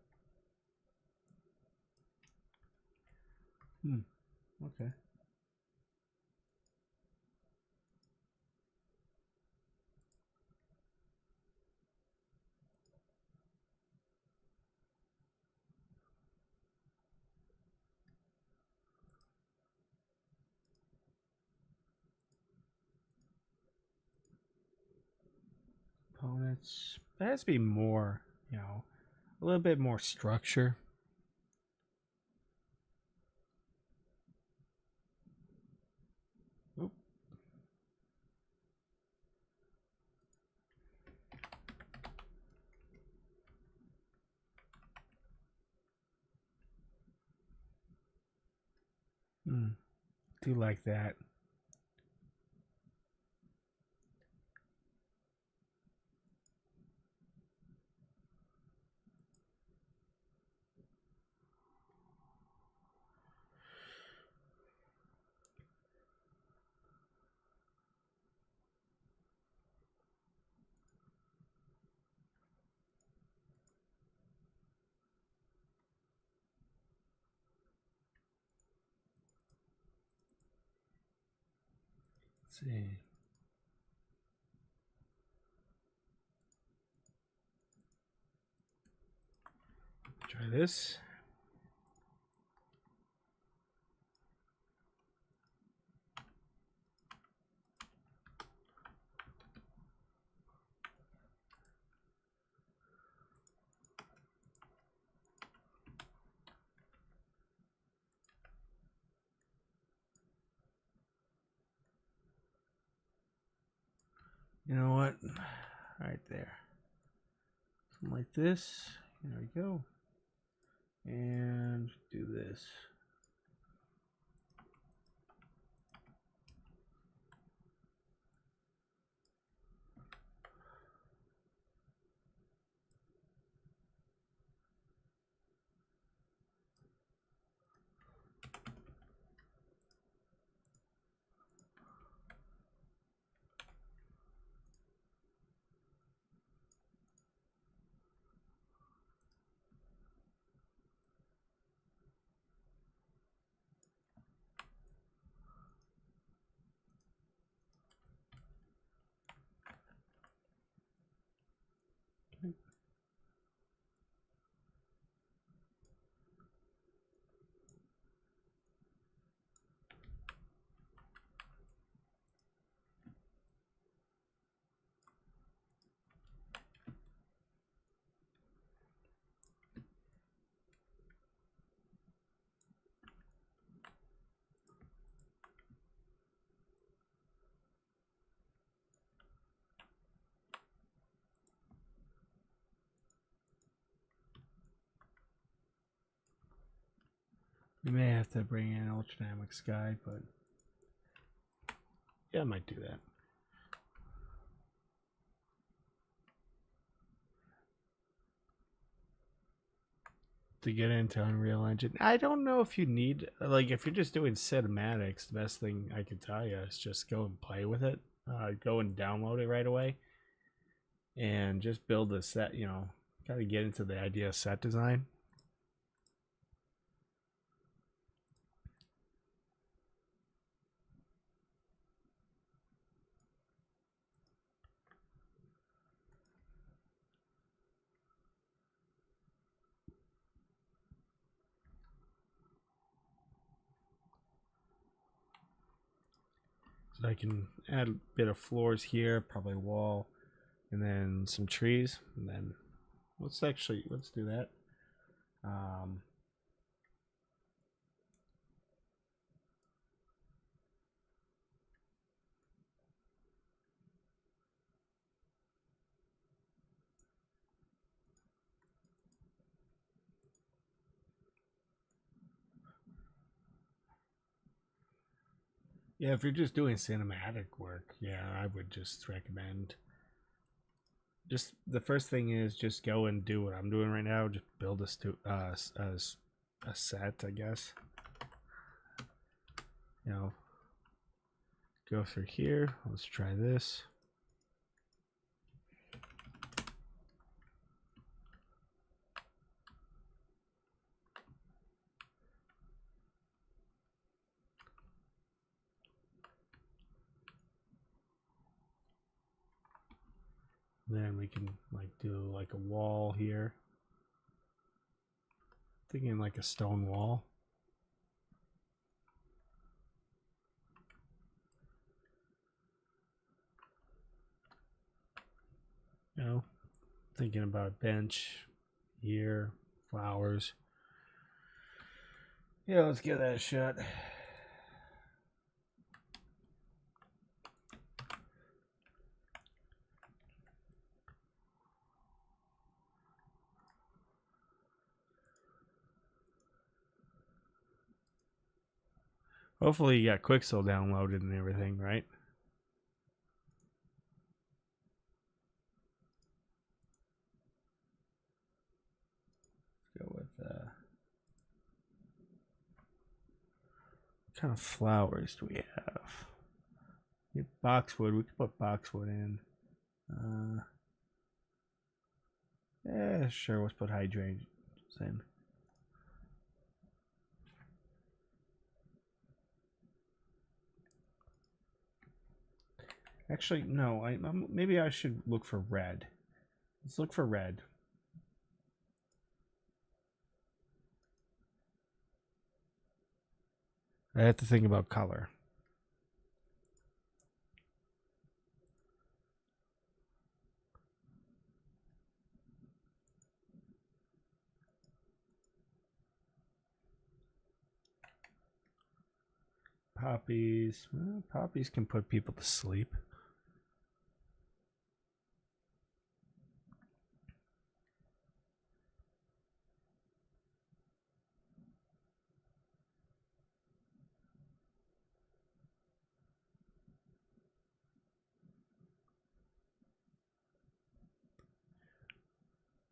Okay. Components. There has to be more, a little bit more structure. Oop. Do like that. Let's see. Try this. You know what? Right there. Something like this. There we go. And do this. We may have to bring in ultradynamic sky, but yeah, I might do that. To get into Unreal Engine, I don't know if you need, like, if you're just doing cinematics, the best thing I can tell you is just go and play with it. Go and download it right away and just build a set, you know, kind of get into the idea of set design. So I can add a bit of floors here, probably a wall, and then some trees, and then let's do that. Yeah, if you're just doing cinematic work, yeah, I would just recommend. Just the first thing is just go and do what I'm doing right now. Just build a set, I guess. You know, go through here. Let's try this. Then we can like do like a wall here. Thinking like a stone wall. You know, thinking about a bench here, flowers. Yeah, let's give that a shot. Hopefully you got Quixel downloaded and everything, right? Let's go with what kind of flowers do we have? Boxwood. We could put boxwood in. Yeah, sure. Let's put hydrangeas in. Actually, no. Maybe I should look for red. Let's look for red. I have to think about color. Poppies. Well, poppies can put people to sleep.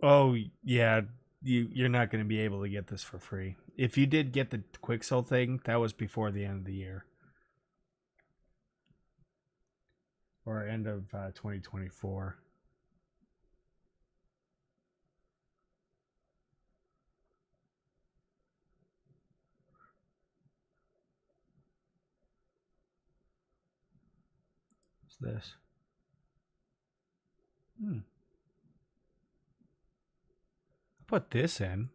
Oh yeah, you're not going to be able to get this for free. If you did get the Quixel thing, that was before the end of the year or end of 2024. What's this? Put this in.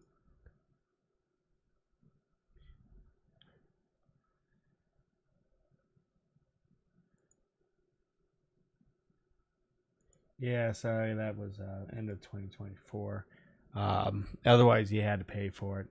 Yeah, sorry, that was end of 2024. Otherwise, you had to pay for it.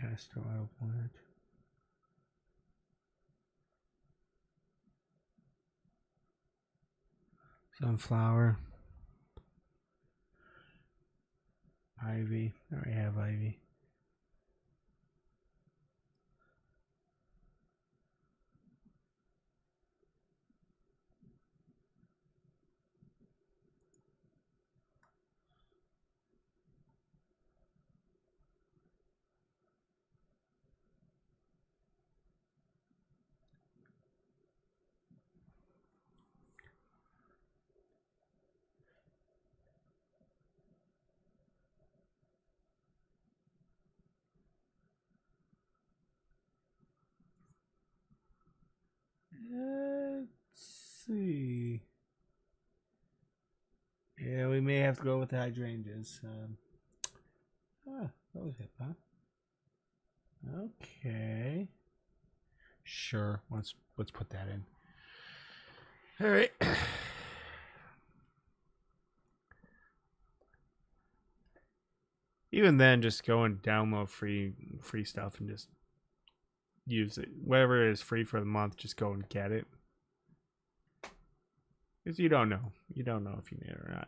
Castor oil plant. Sunflower. Ivy. I already have ivy. Let's see. Yeah, we may have to go with the hydrangeas. That was it, huh? Okay. Sure. Let's put that in. All right. Even then, just go and download free stuff and just use it. Whatever is free for the month, just go and get it. Because you don't know. You don't know if you need it or not.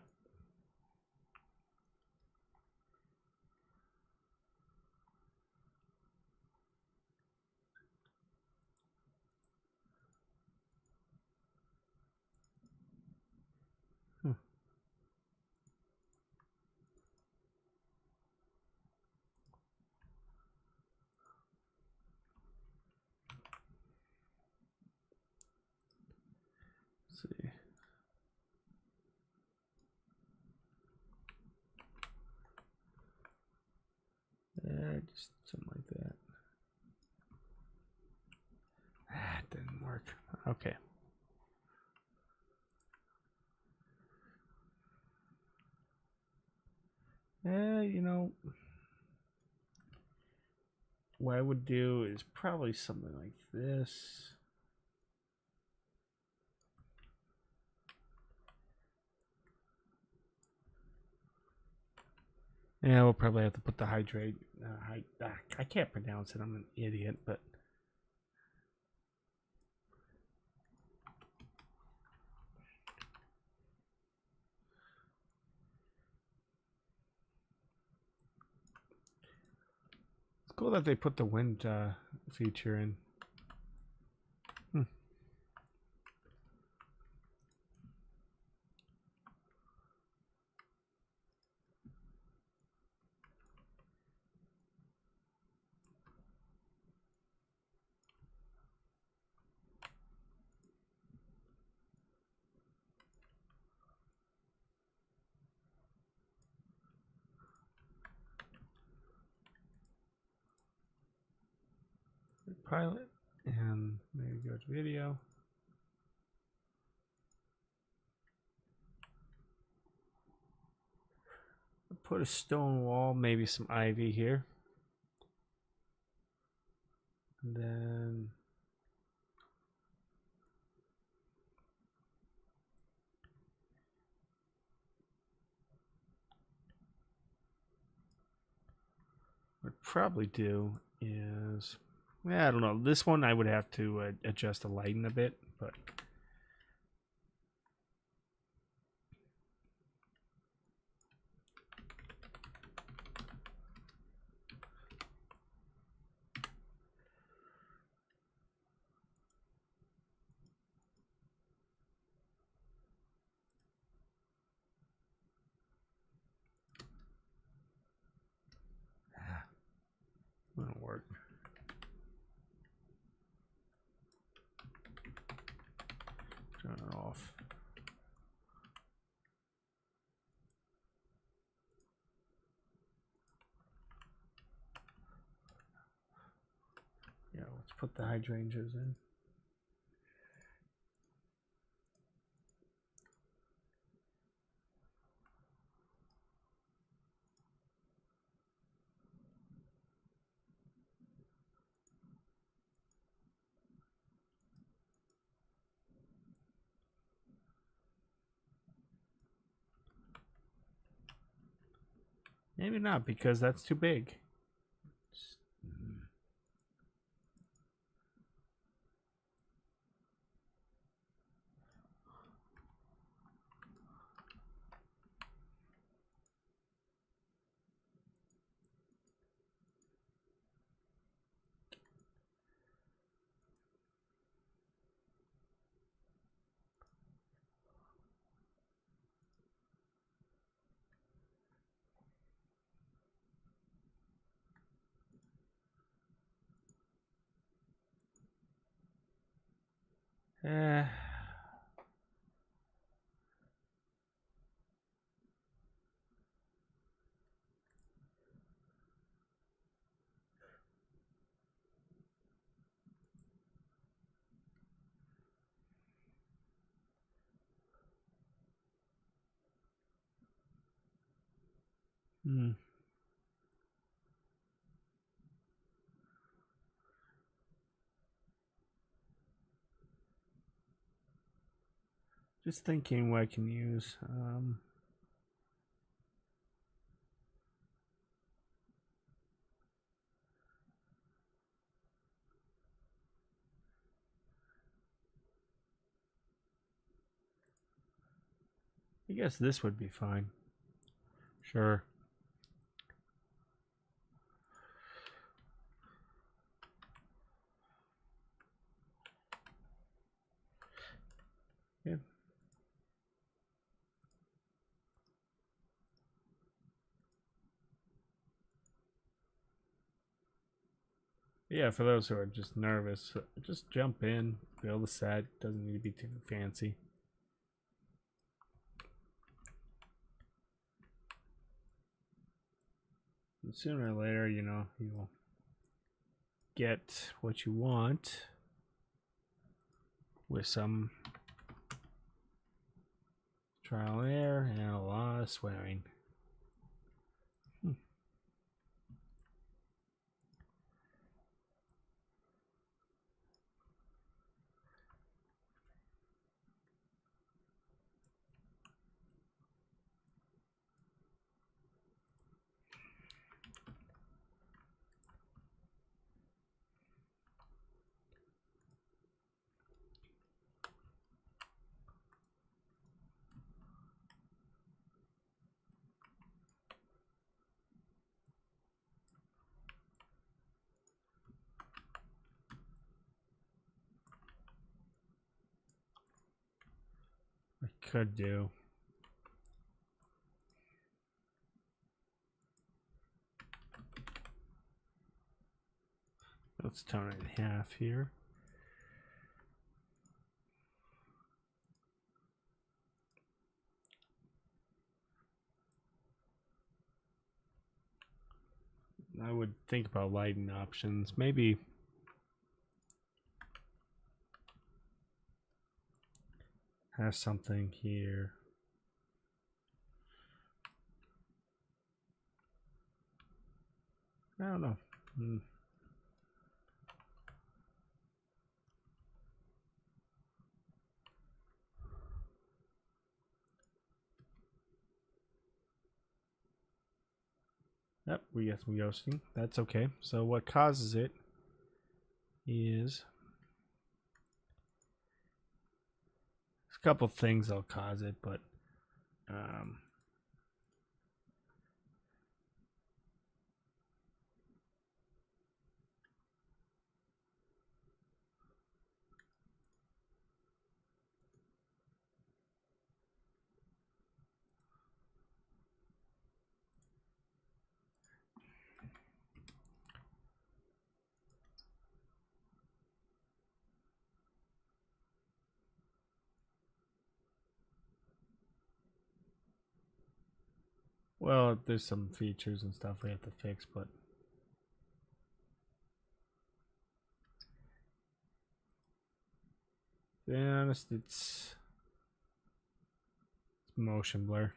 Let's see. Just something like that. It didn't work. Okay. You know, what I would do is probably something like this. Yeah, we'll probably have to put the hydrate. I can't pronounce it. I'm an idiot, but. It's cool that they put the wind feature in. Pilot, and maybe go to video. Put a stone wall, maybe some ivy here. And then what I'd probably do is, I don't know. This one I would have to adjust the lighting a bit, but it won't work. Turn it off. Yeah, let's put the hydrangeas in. Maybe not, because that's too big. Eh, hmm. Just thinking what I can use. I guess this would be fine. Sure. Yeah. Yeah, for those who are just nervous, just jump in, build a set. Doesn't need to be too fancy. And sooner or later, you know, you will get what you want with some trial and error and a lot of swearing. I could do. Let's tone it in half here. I would think about lighting options. Maybe have something here. I don't know. Yep, we get some ghosting. That's okay. So what causes it is a couple things that'll cause it, but well, there's some features and stuff we have to fix, but to be honest, it's motion blur.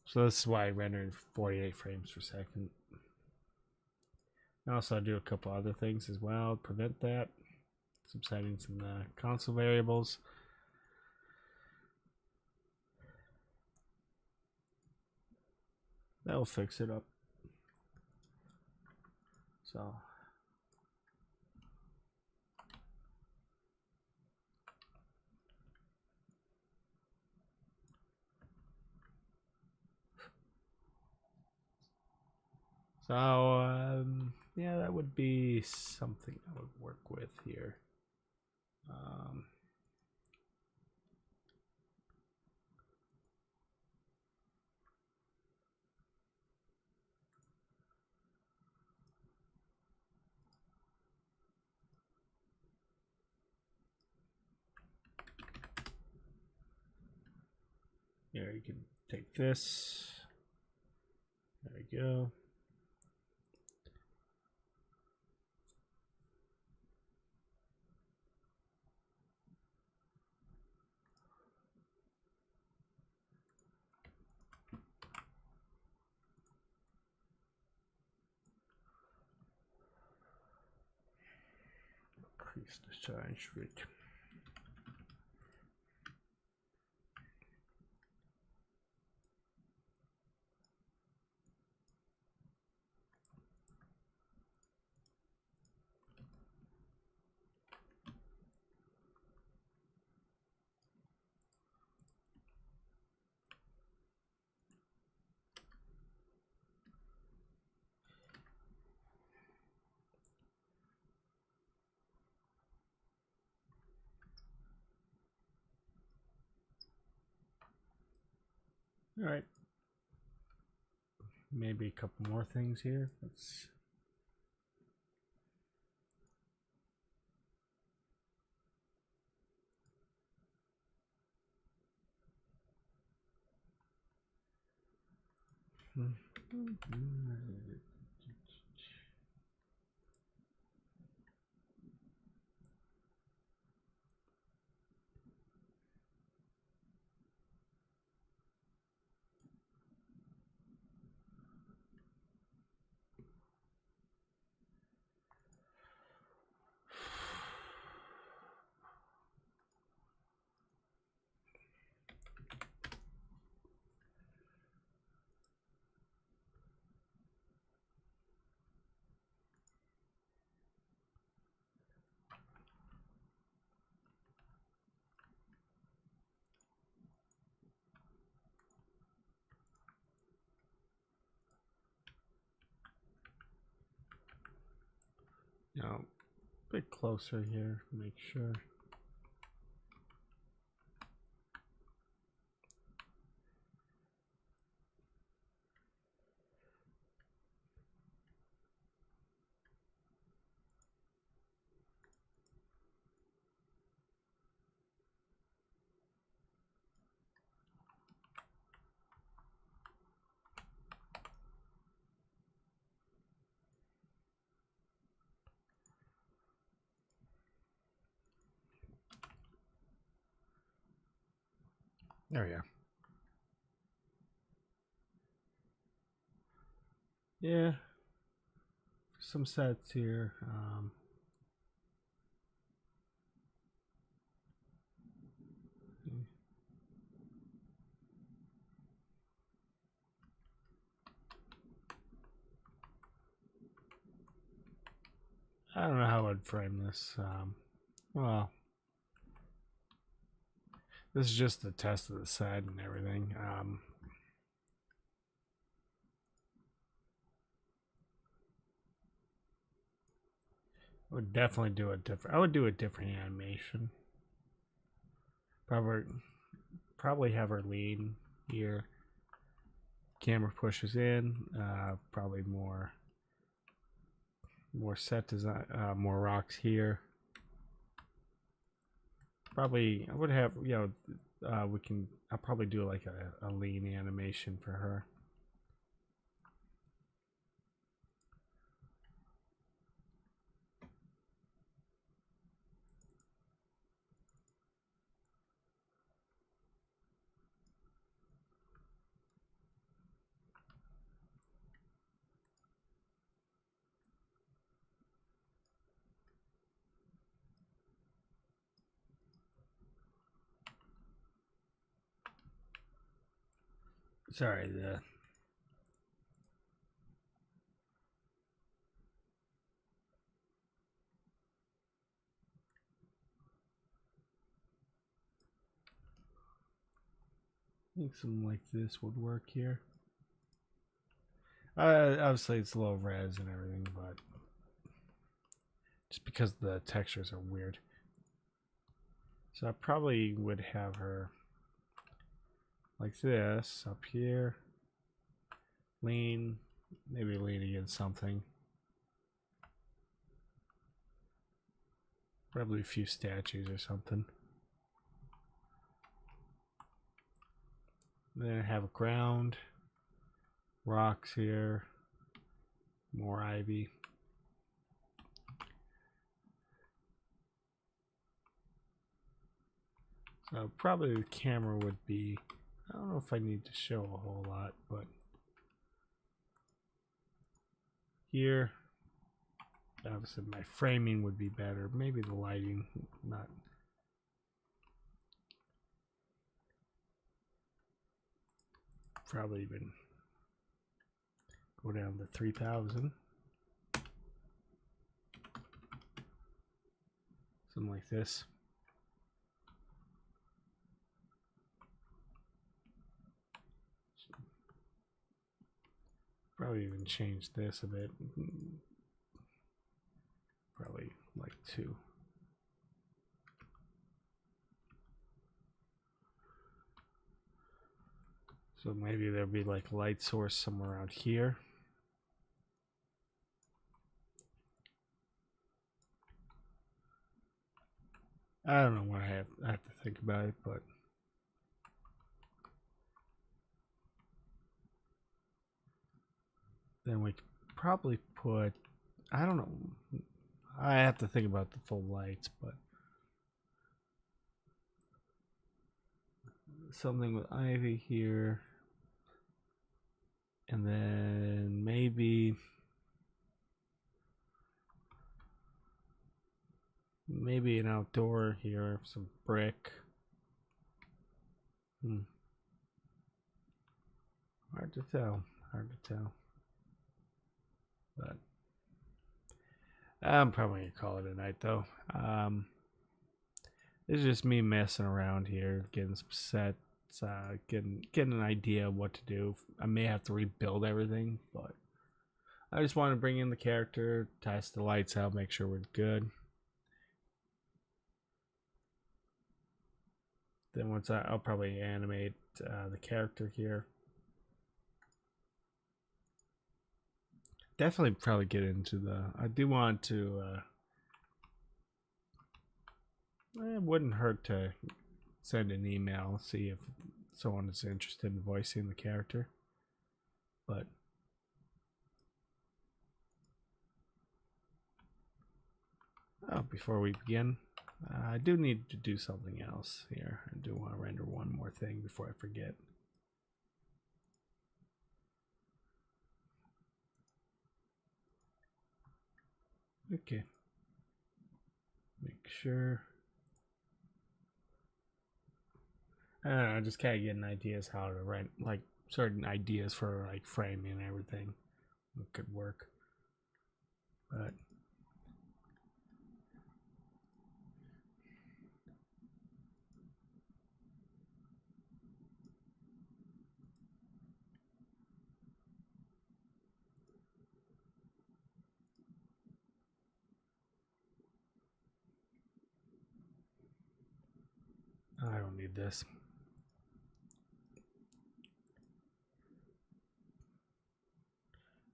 So this is why I rendered 48 frames per second. I also do a couple other things as well to prevent that. Subsetting some console variables. That will fix it up. So yeah, that would be something I would work with here. There, you can take this. There we go. Increase the shine rate. All right. Maybe a couple more things here. Let's. Now, a bit closer here, make sure. There we go. Yeah, some sets here. I don't know how I'd frame this. Well, this is just the test of the set and everything. I would definitely do a different. I would do a different animation. Probably have her lean here. Camera pushes in. Probably more set design. More rocks here. Probably I would have, you know, we can. I'll probably do like a lean animation for her. Sorry, I think something like this would work here. Obviously, it's low res and everything, but just because the textures are weird. So I probably would have her like this up here. Lean, maybe lean against something. Probably a few statues or something. Then I have a ground, rocks here, more ivy. So probably the camera would be, I don't know if I need to show a whole lot, but here, obviously my framing would be better. Maybe the lighting, not. Probably even go down to 3,000. Something like this. Probably even change this a bit. Probably like 2. So maybe there'll be like a light source somewhere around here. I don't know what I have to think about it, but then we could probably put, I don't know, I have to think about the full lights, but something with ivy here, and then maybe an outdoor here, some brick. Hard to tell. But I'm probably gonna call it a night though. It's just me messing around here, getting some sets, getting an idea of what to do. I may have to rebuild everything, but I just want to bring in the character, test the lights out, make sure we're good. Then once I'll probably animate the character here. Definitely probably get into the, I do want to, it wouldn't hurt to send an email, see if someone is interested in voicing the character. But before we begin, I do need to do something else here. I do want to render one more thing before I forget. Okay. Make sure. I don't know, just kind of getting ideas how to rent, like certain ideas for like framing and everything. It could work. But I don't need this.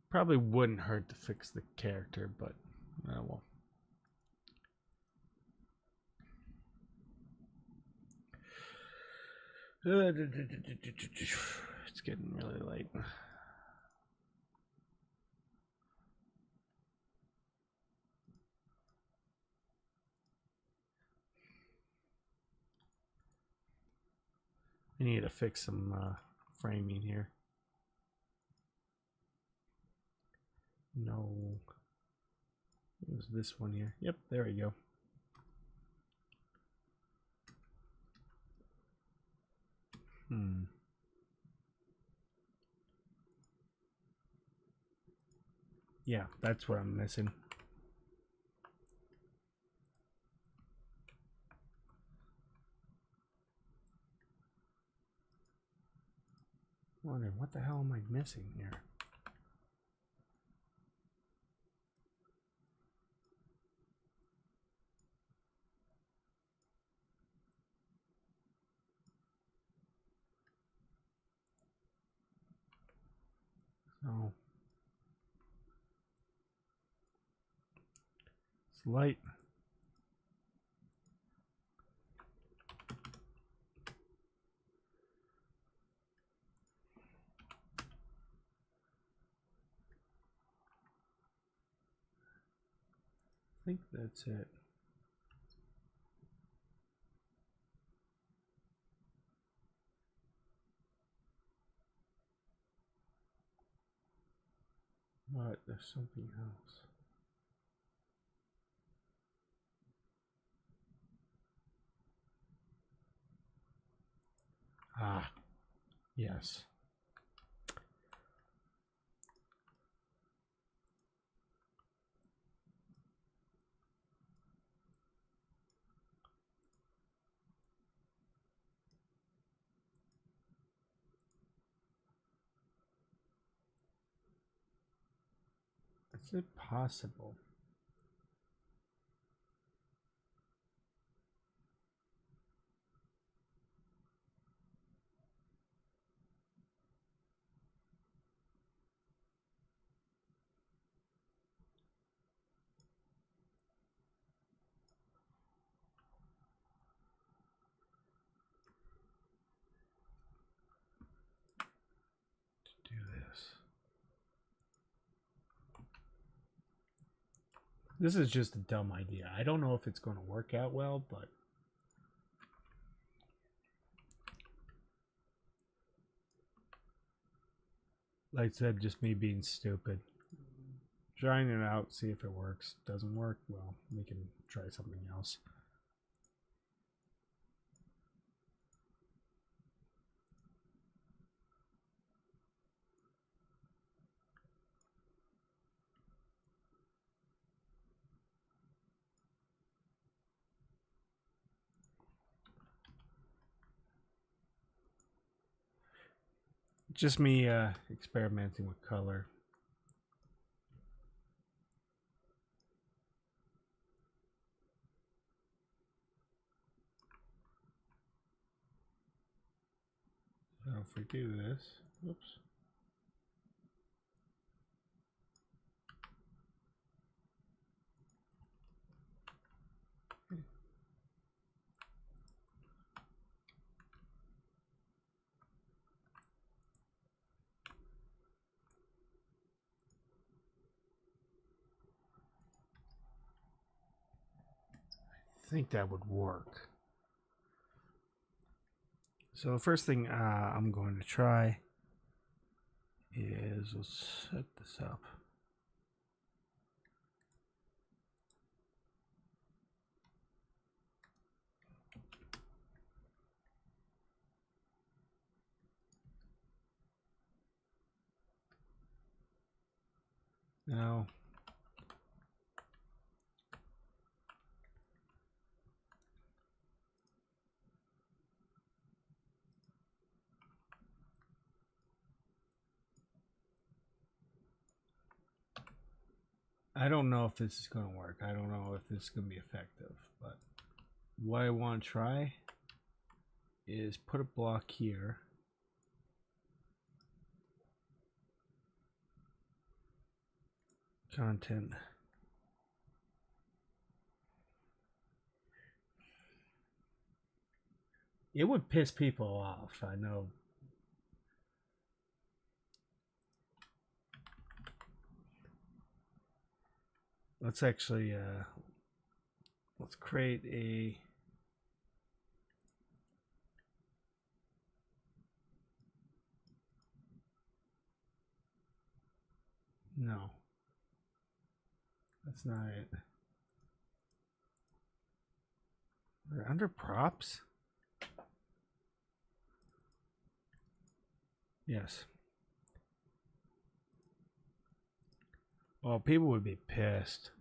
Probably wouldn't hurt to fix the character, but well. It's getting really late. I need to fix some framing here. No. It was this one here. Yep, there we go. Yeah, that's what I'm missing. Wondering what the hell am I missing here? So it's light. think that's it. But there's something else. Ah, yes. Is it possible? To do this. This is just a dumb idea. I don't know if it's going to work out well, but like I said, just me being stupid. Trying it out, see if it works. Doesn't work, well, we can try something else. Just me experimenting with color. So if we do this, whoops. I think that would work. So the first thing I'm going to try is let's set this up. Now, I don't know if this is going to work. I don't know if this is going to be effective, but what I want to try is put a block here. Content. It would piss people off, I know. Let's actually let's create a no. That's not it. We're under props? Yes. Well, people would be pissed.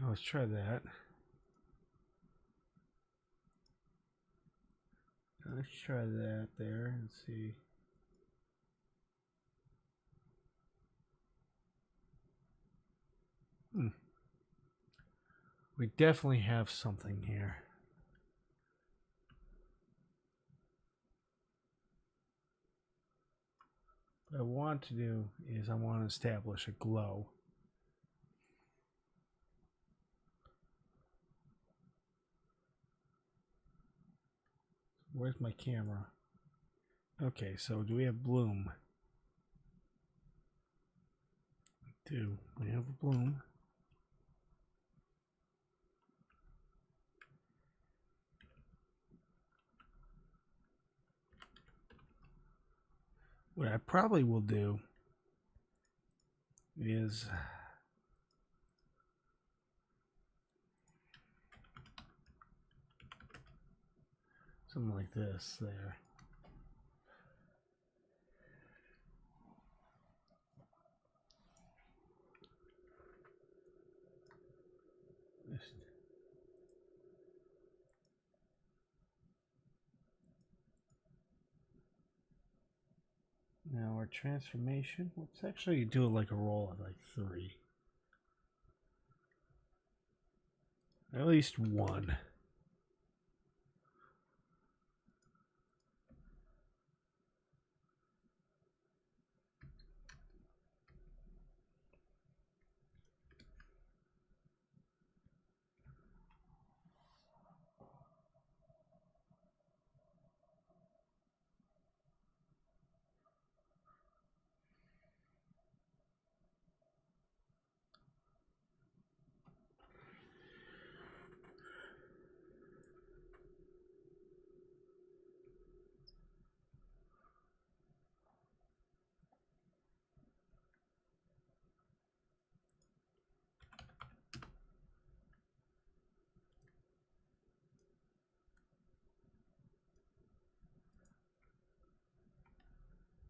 Let's try that. Let's try that there and see. We definitely have something here. What I want to do is I want to establish a glow. Where's my camera? Okay, so do we have bloom? We have a bloom. What I probably will do is something like this there. Now our transformation, let's actually do it like a roll of like 3. At least 1.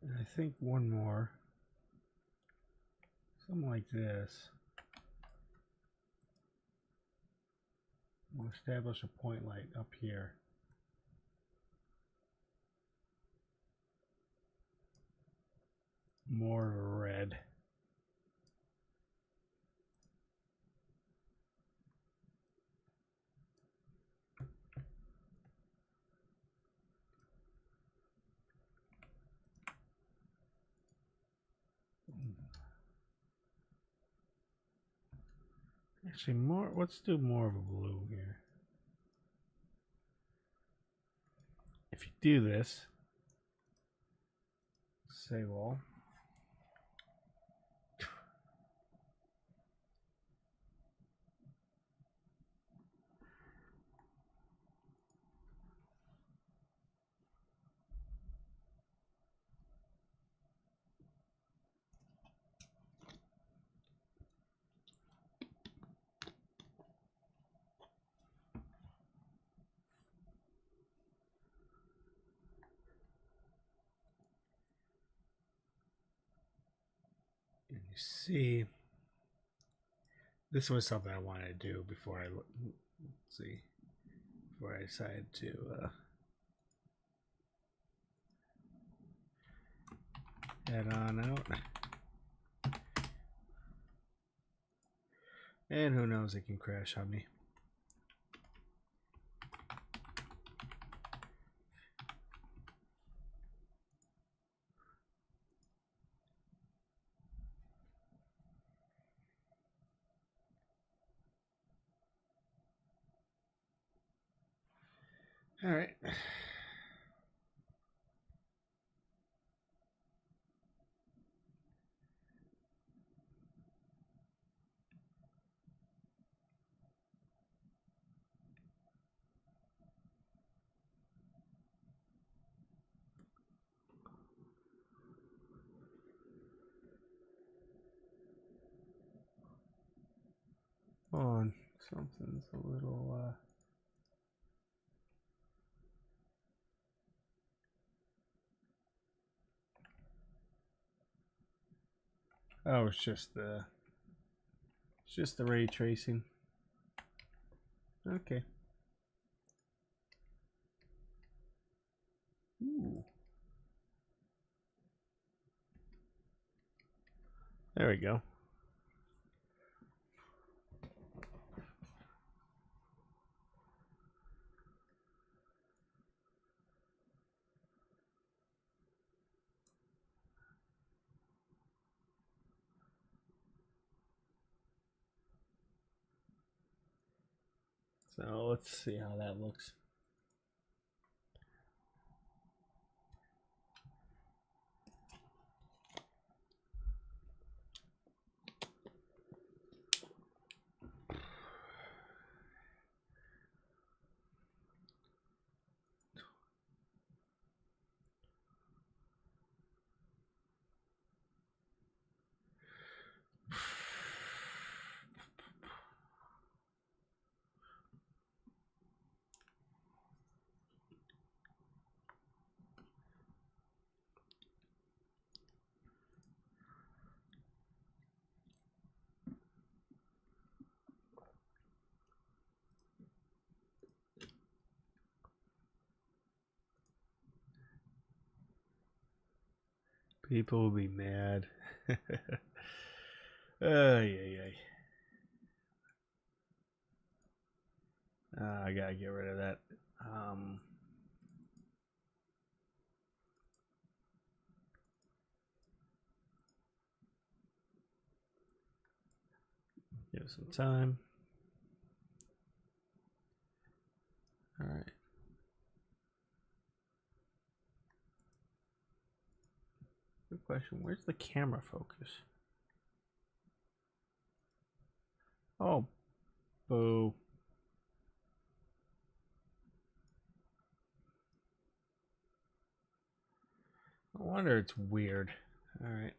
And I think one more. Something like this. We'll establish a point light up here. More red. Actually, let's do more of a blue here. If you do this, save all. And you see, this was something I wanted to do before before I decided to head on out. And who knows, it can crash on me. All right. On something's a little oh, it's just the ray tracing. Okay. Ooh. There we go. So let's see how that looks. People will be mad. Ay. I gotta get rid of that. Give it some time. All right. Good question. Where's the camera focus? Oh, boo. No wonder it's weird. All right. Man,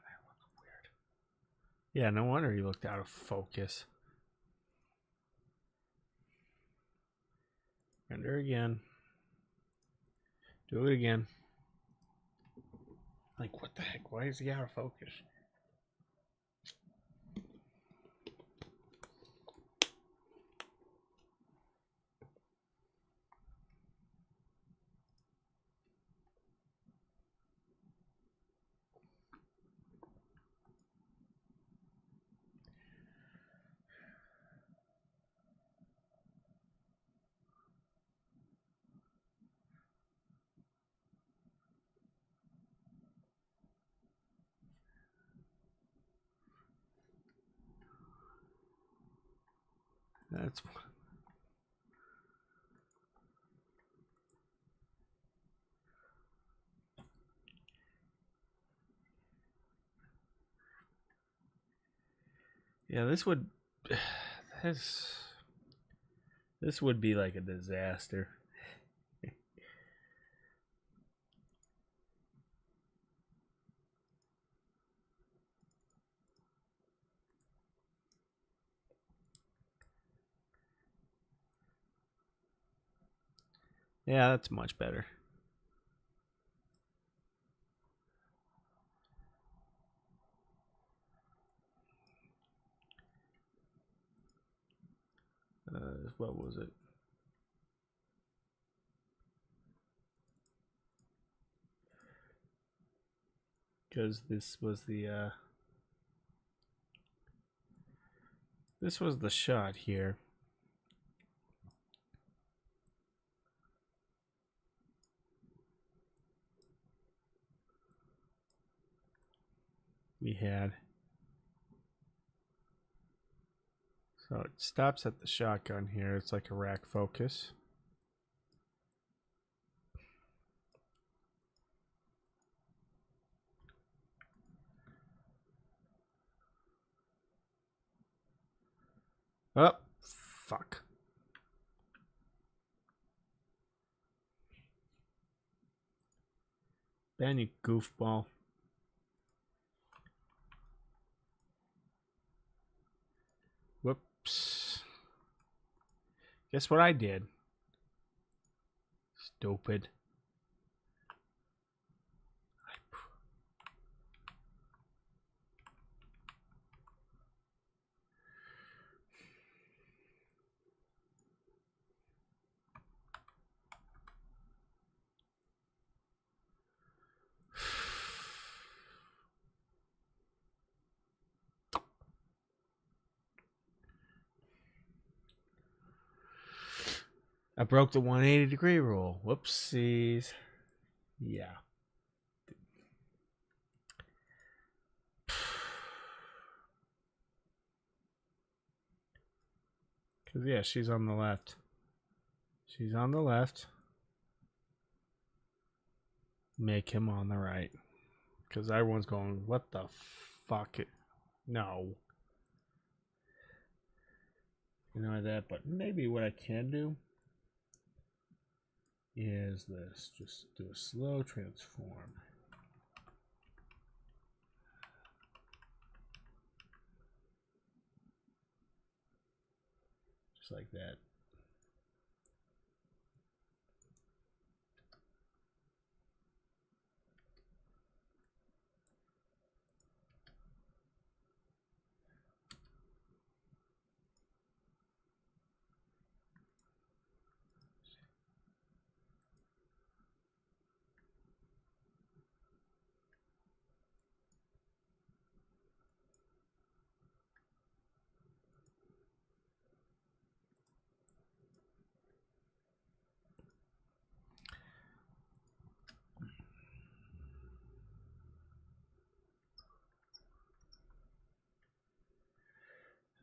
that looks weird. Yeah, no wonder he looked out of focus. Render again. Do it again. Like, what the heck? Why is he out of focus? That's yeah. This would this would be like a disaster. Yeah, that's much better. What was it? Because this was the shot here. We had. So it stops at the shotgun here. It's like a rack focus. Oh, fuck. Ben, you goofball. Whoops. Guess what I did? Stupid. I broke the 180-degree rule. Whoopsies. Yeah. Because, yeah, she's on the left. She's on the left. Make him on the right. Because everyone's going, what the fuck? No. You know that, but maybe what I can do is this. Just do a slow transform. Just like that.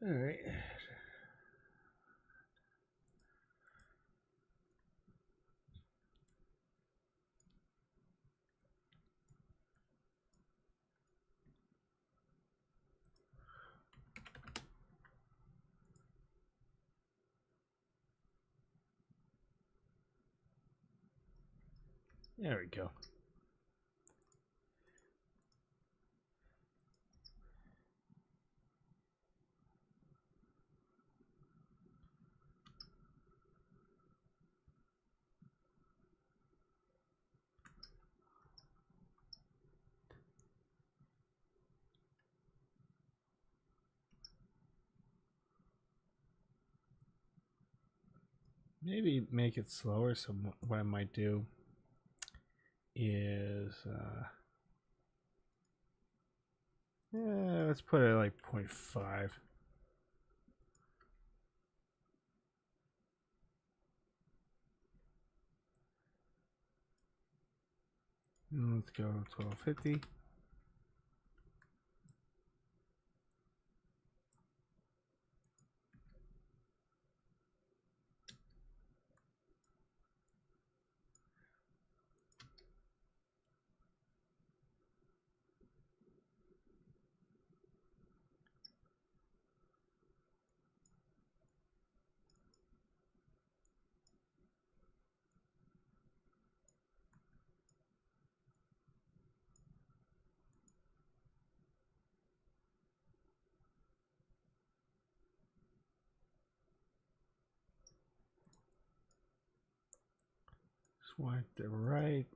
All right. There we go. Maybe make it slower. So what I might do is, let's put it like 0.5. Let's go 1250. Swipe the right,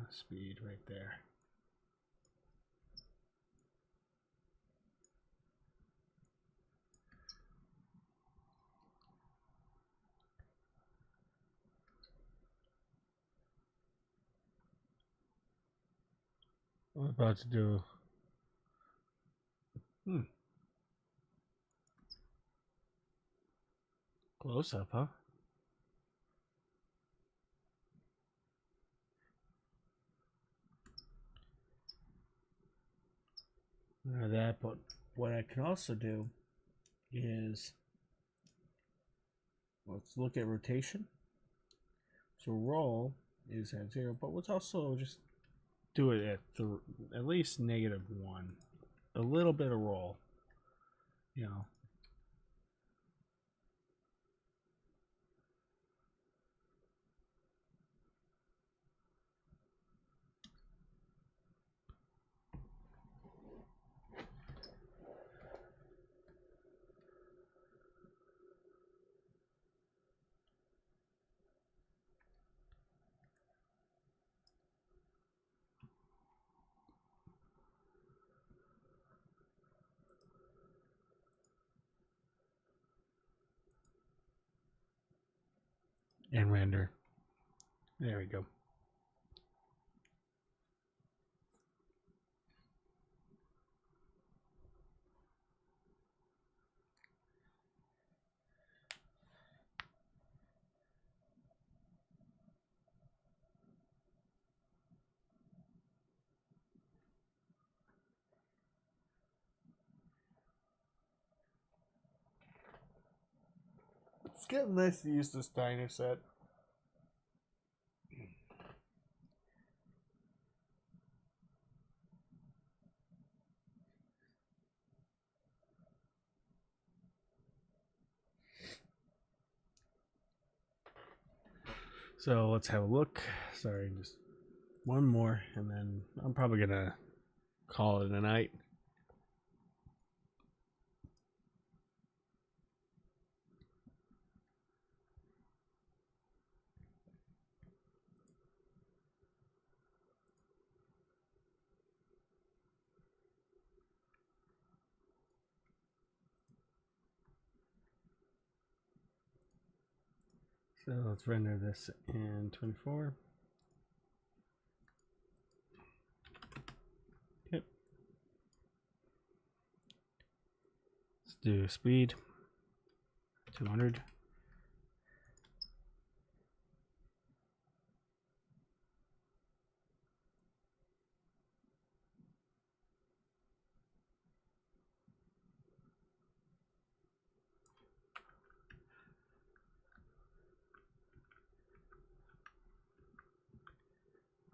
speed right there. What I'm about to do. Close up, huh? That, but what I can also do is, let's look at rotation. So roll is at 0, but let's also just do it at least -1. A little bit of roll, you know. And render. There we go. It's getting nice to use this diner set. So let's have a look. Sorry, just one more, and then I'm probably gonna call it a night. So let's render this in 24. Yep. Let's do speed 200.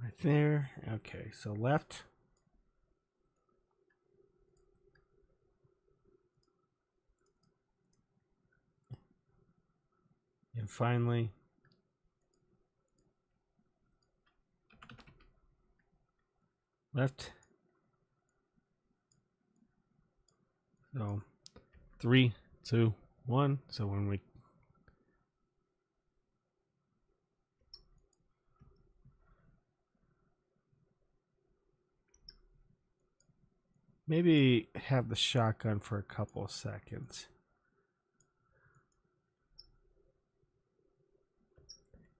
Right there. Okay, so left. And finally, left. So 3, 2, 1. So when we maybe have the shotgun for a couple of seconds.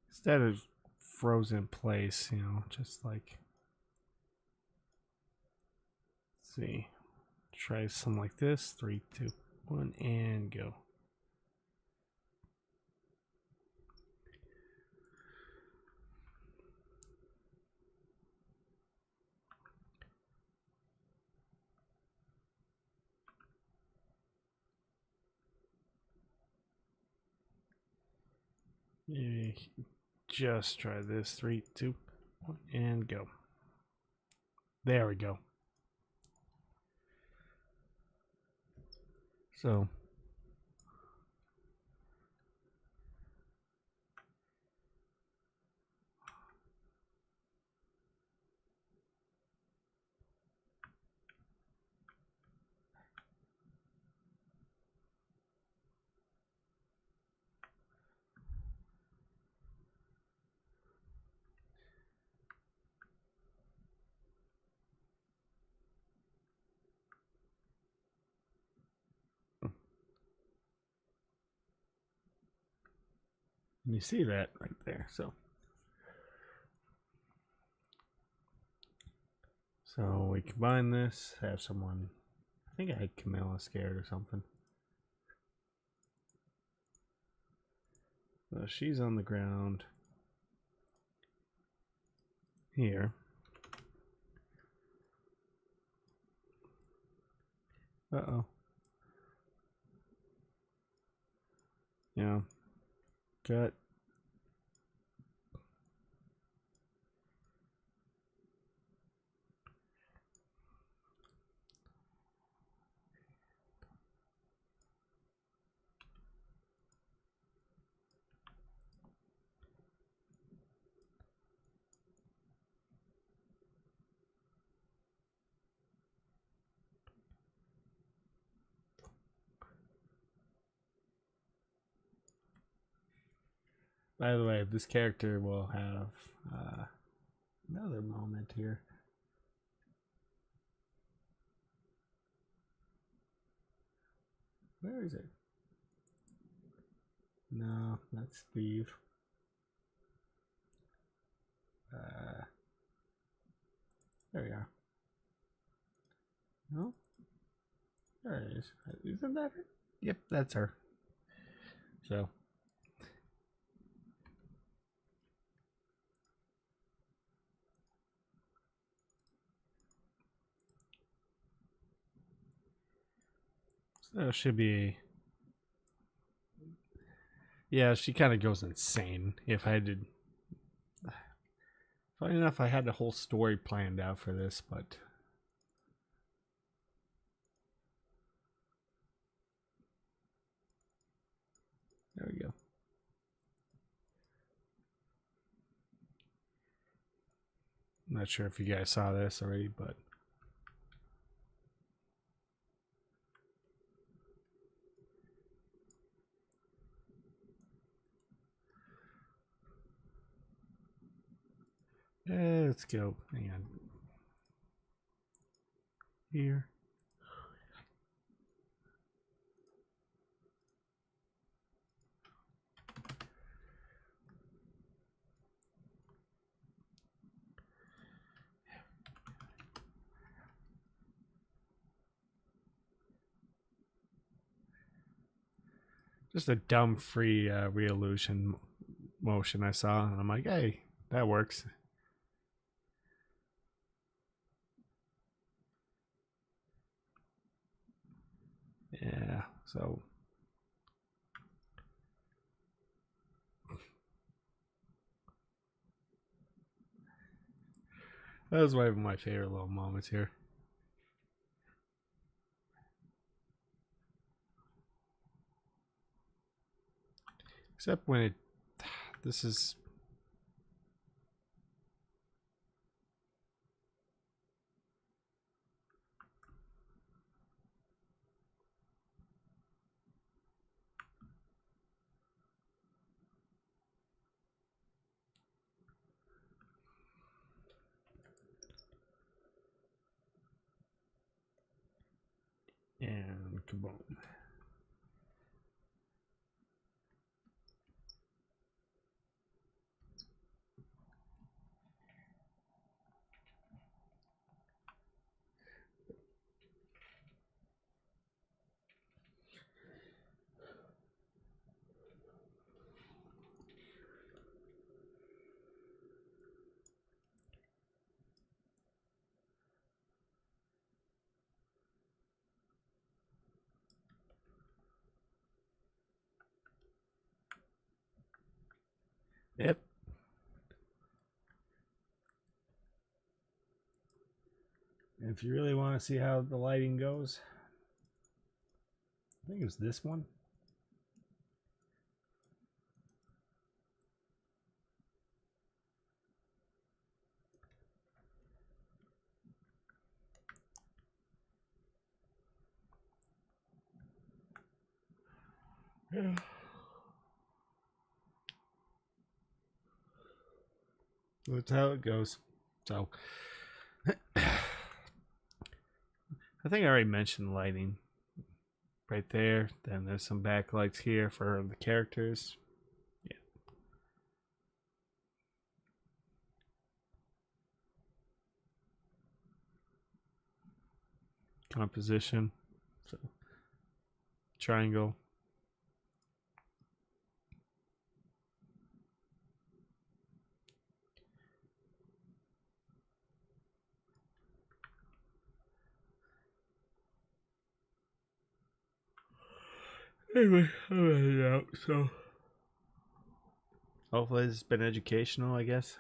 Instead of frozen in place, you know, just like, let's see, try something like this. 3, 2, 1, and go. Maybe just try this. 3, 2, 1, and go. There we go. So you see that right there. So we combine this, have someone, I think I had Camilla scared or something. So she's on the ground here. Uh-oh. Yeah. Cut. By the way, this character will have another moment here. Where is it? No, that's Steve. There we are. No? There it is. Isn't that her? Yep, that's her. So. So it should be Yeah, she kind of goes insane. If I had to, funny enough, I had the whole story planned out for this, but there we go. I'm not sure if you guys saw this already, but let's go. Hang on. Here. Just a dumb free re-illusion motion I saw, and I'm like, hey, that works. Yeah, so that was one of my favorite little moments here. Except when it, this is, and kaboom. Yep. If you really want to see how the lighting goes, I think it was this one. Yeah. That's how it goes. So, I think I already mentioned lighting right there. Then there's some backlights here for the characters. Yeah. Composition. So, triangle. Anyway, I'm heading out. So, hopefully, it's been educational, I guess.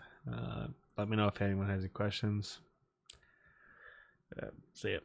Let me know if anyone has any questions. See ya.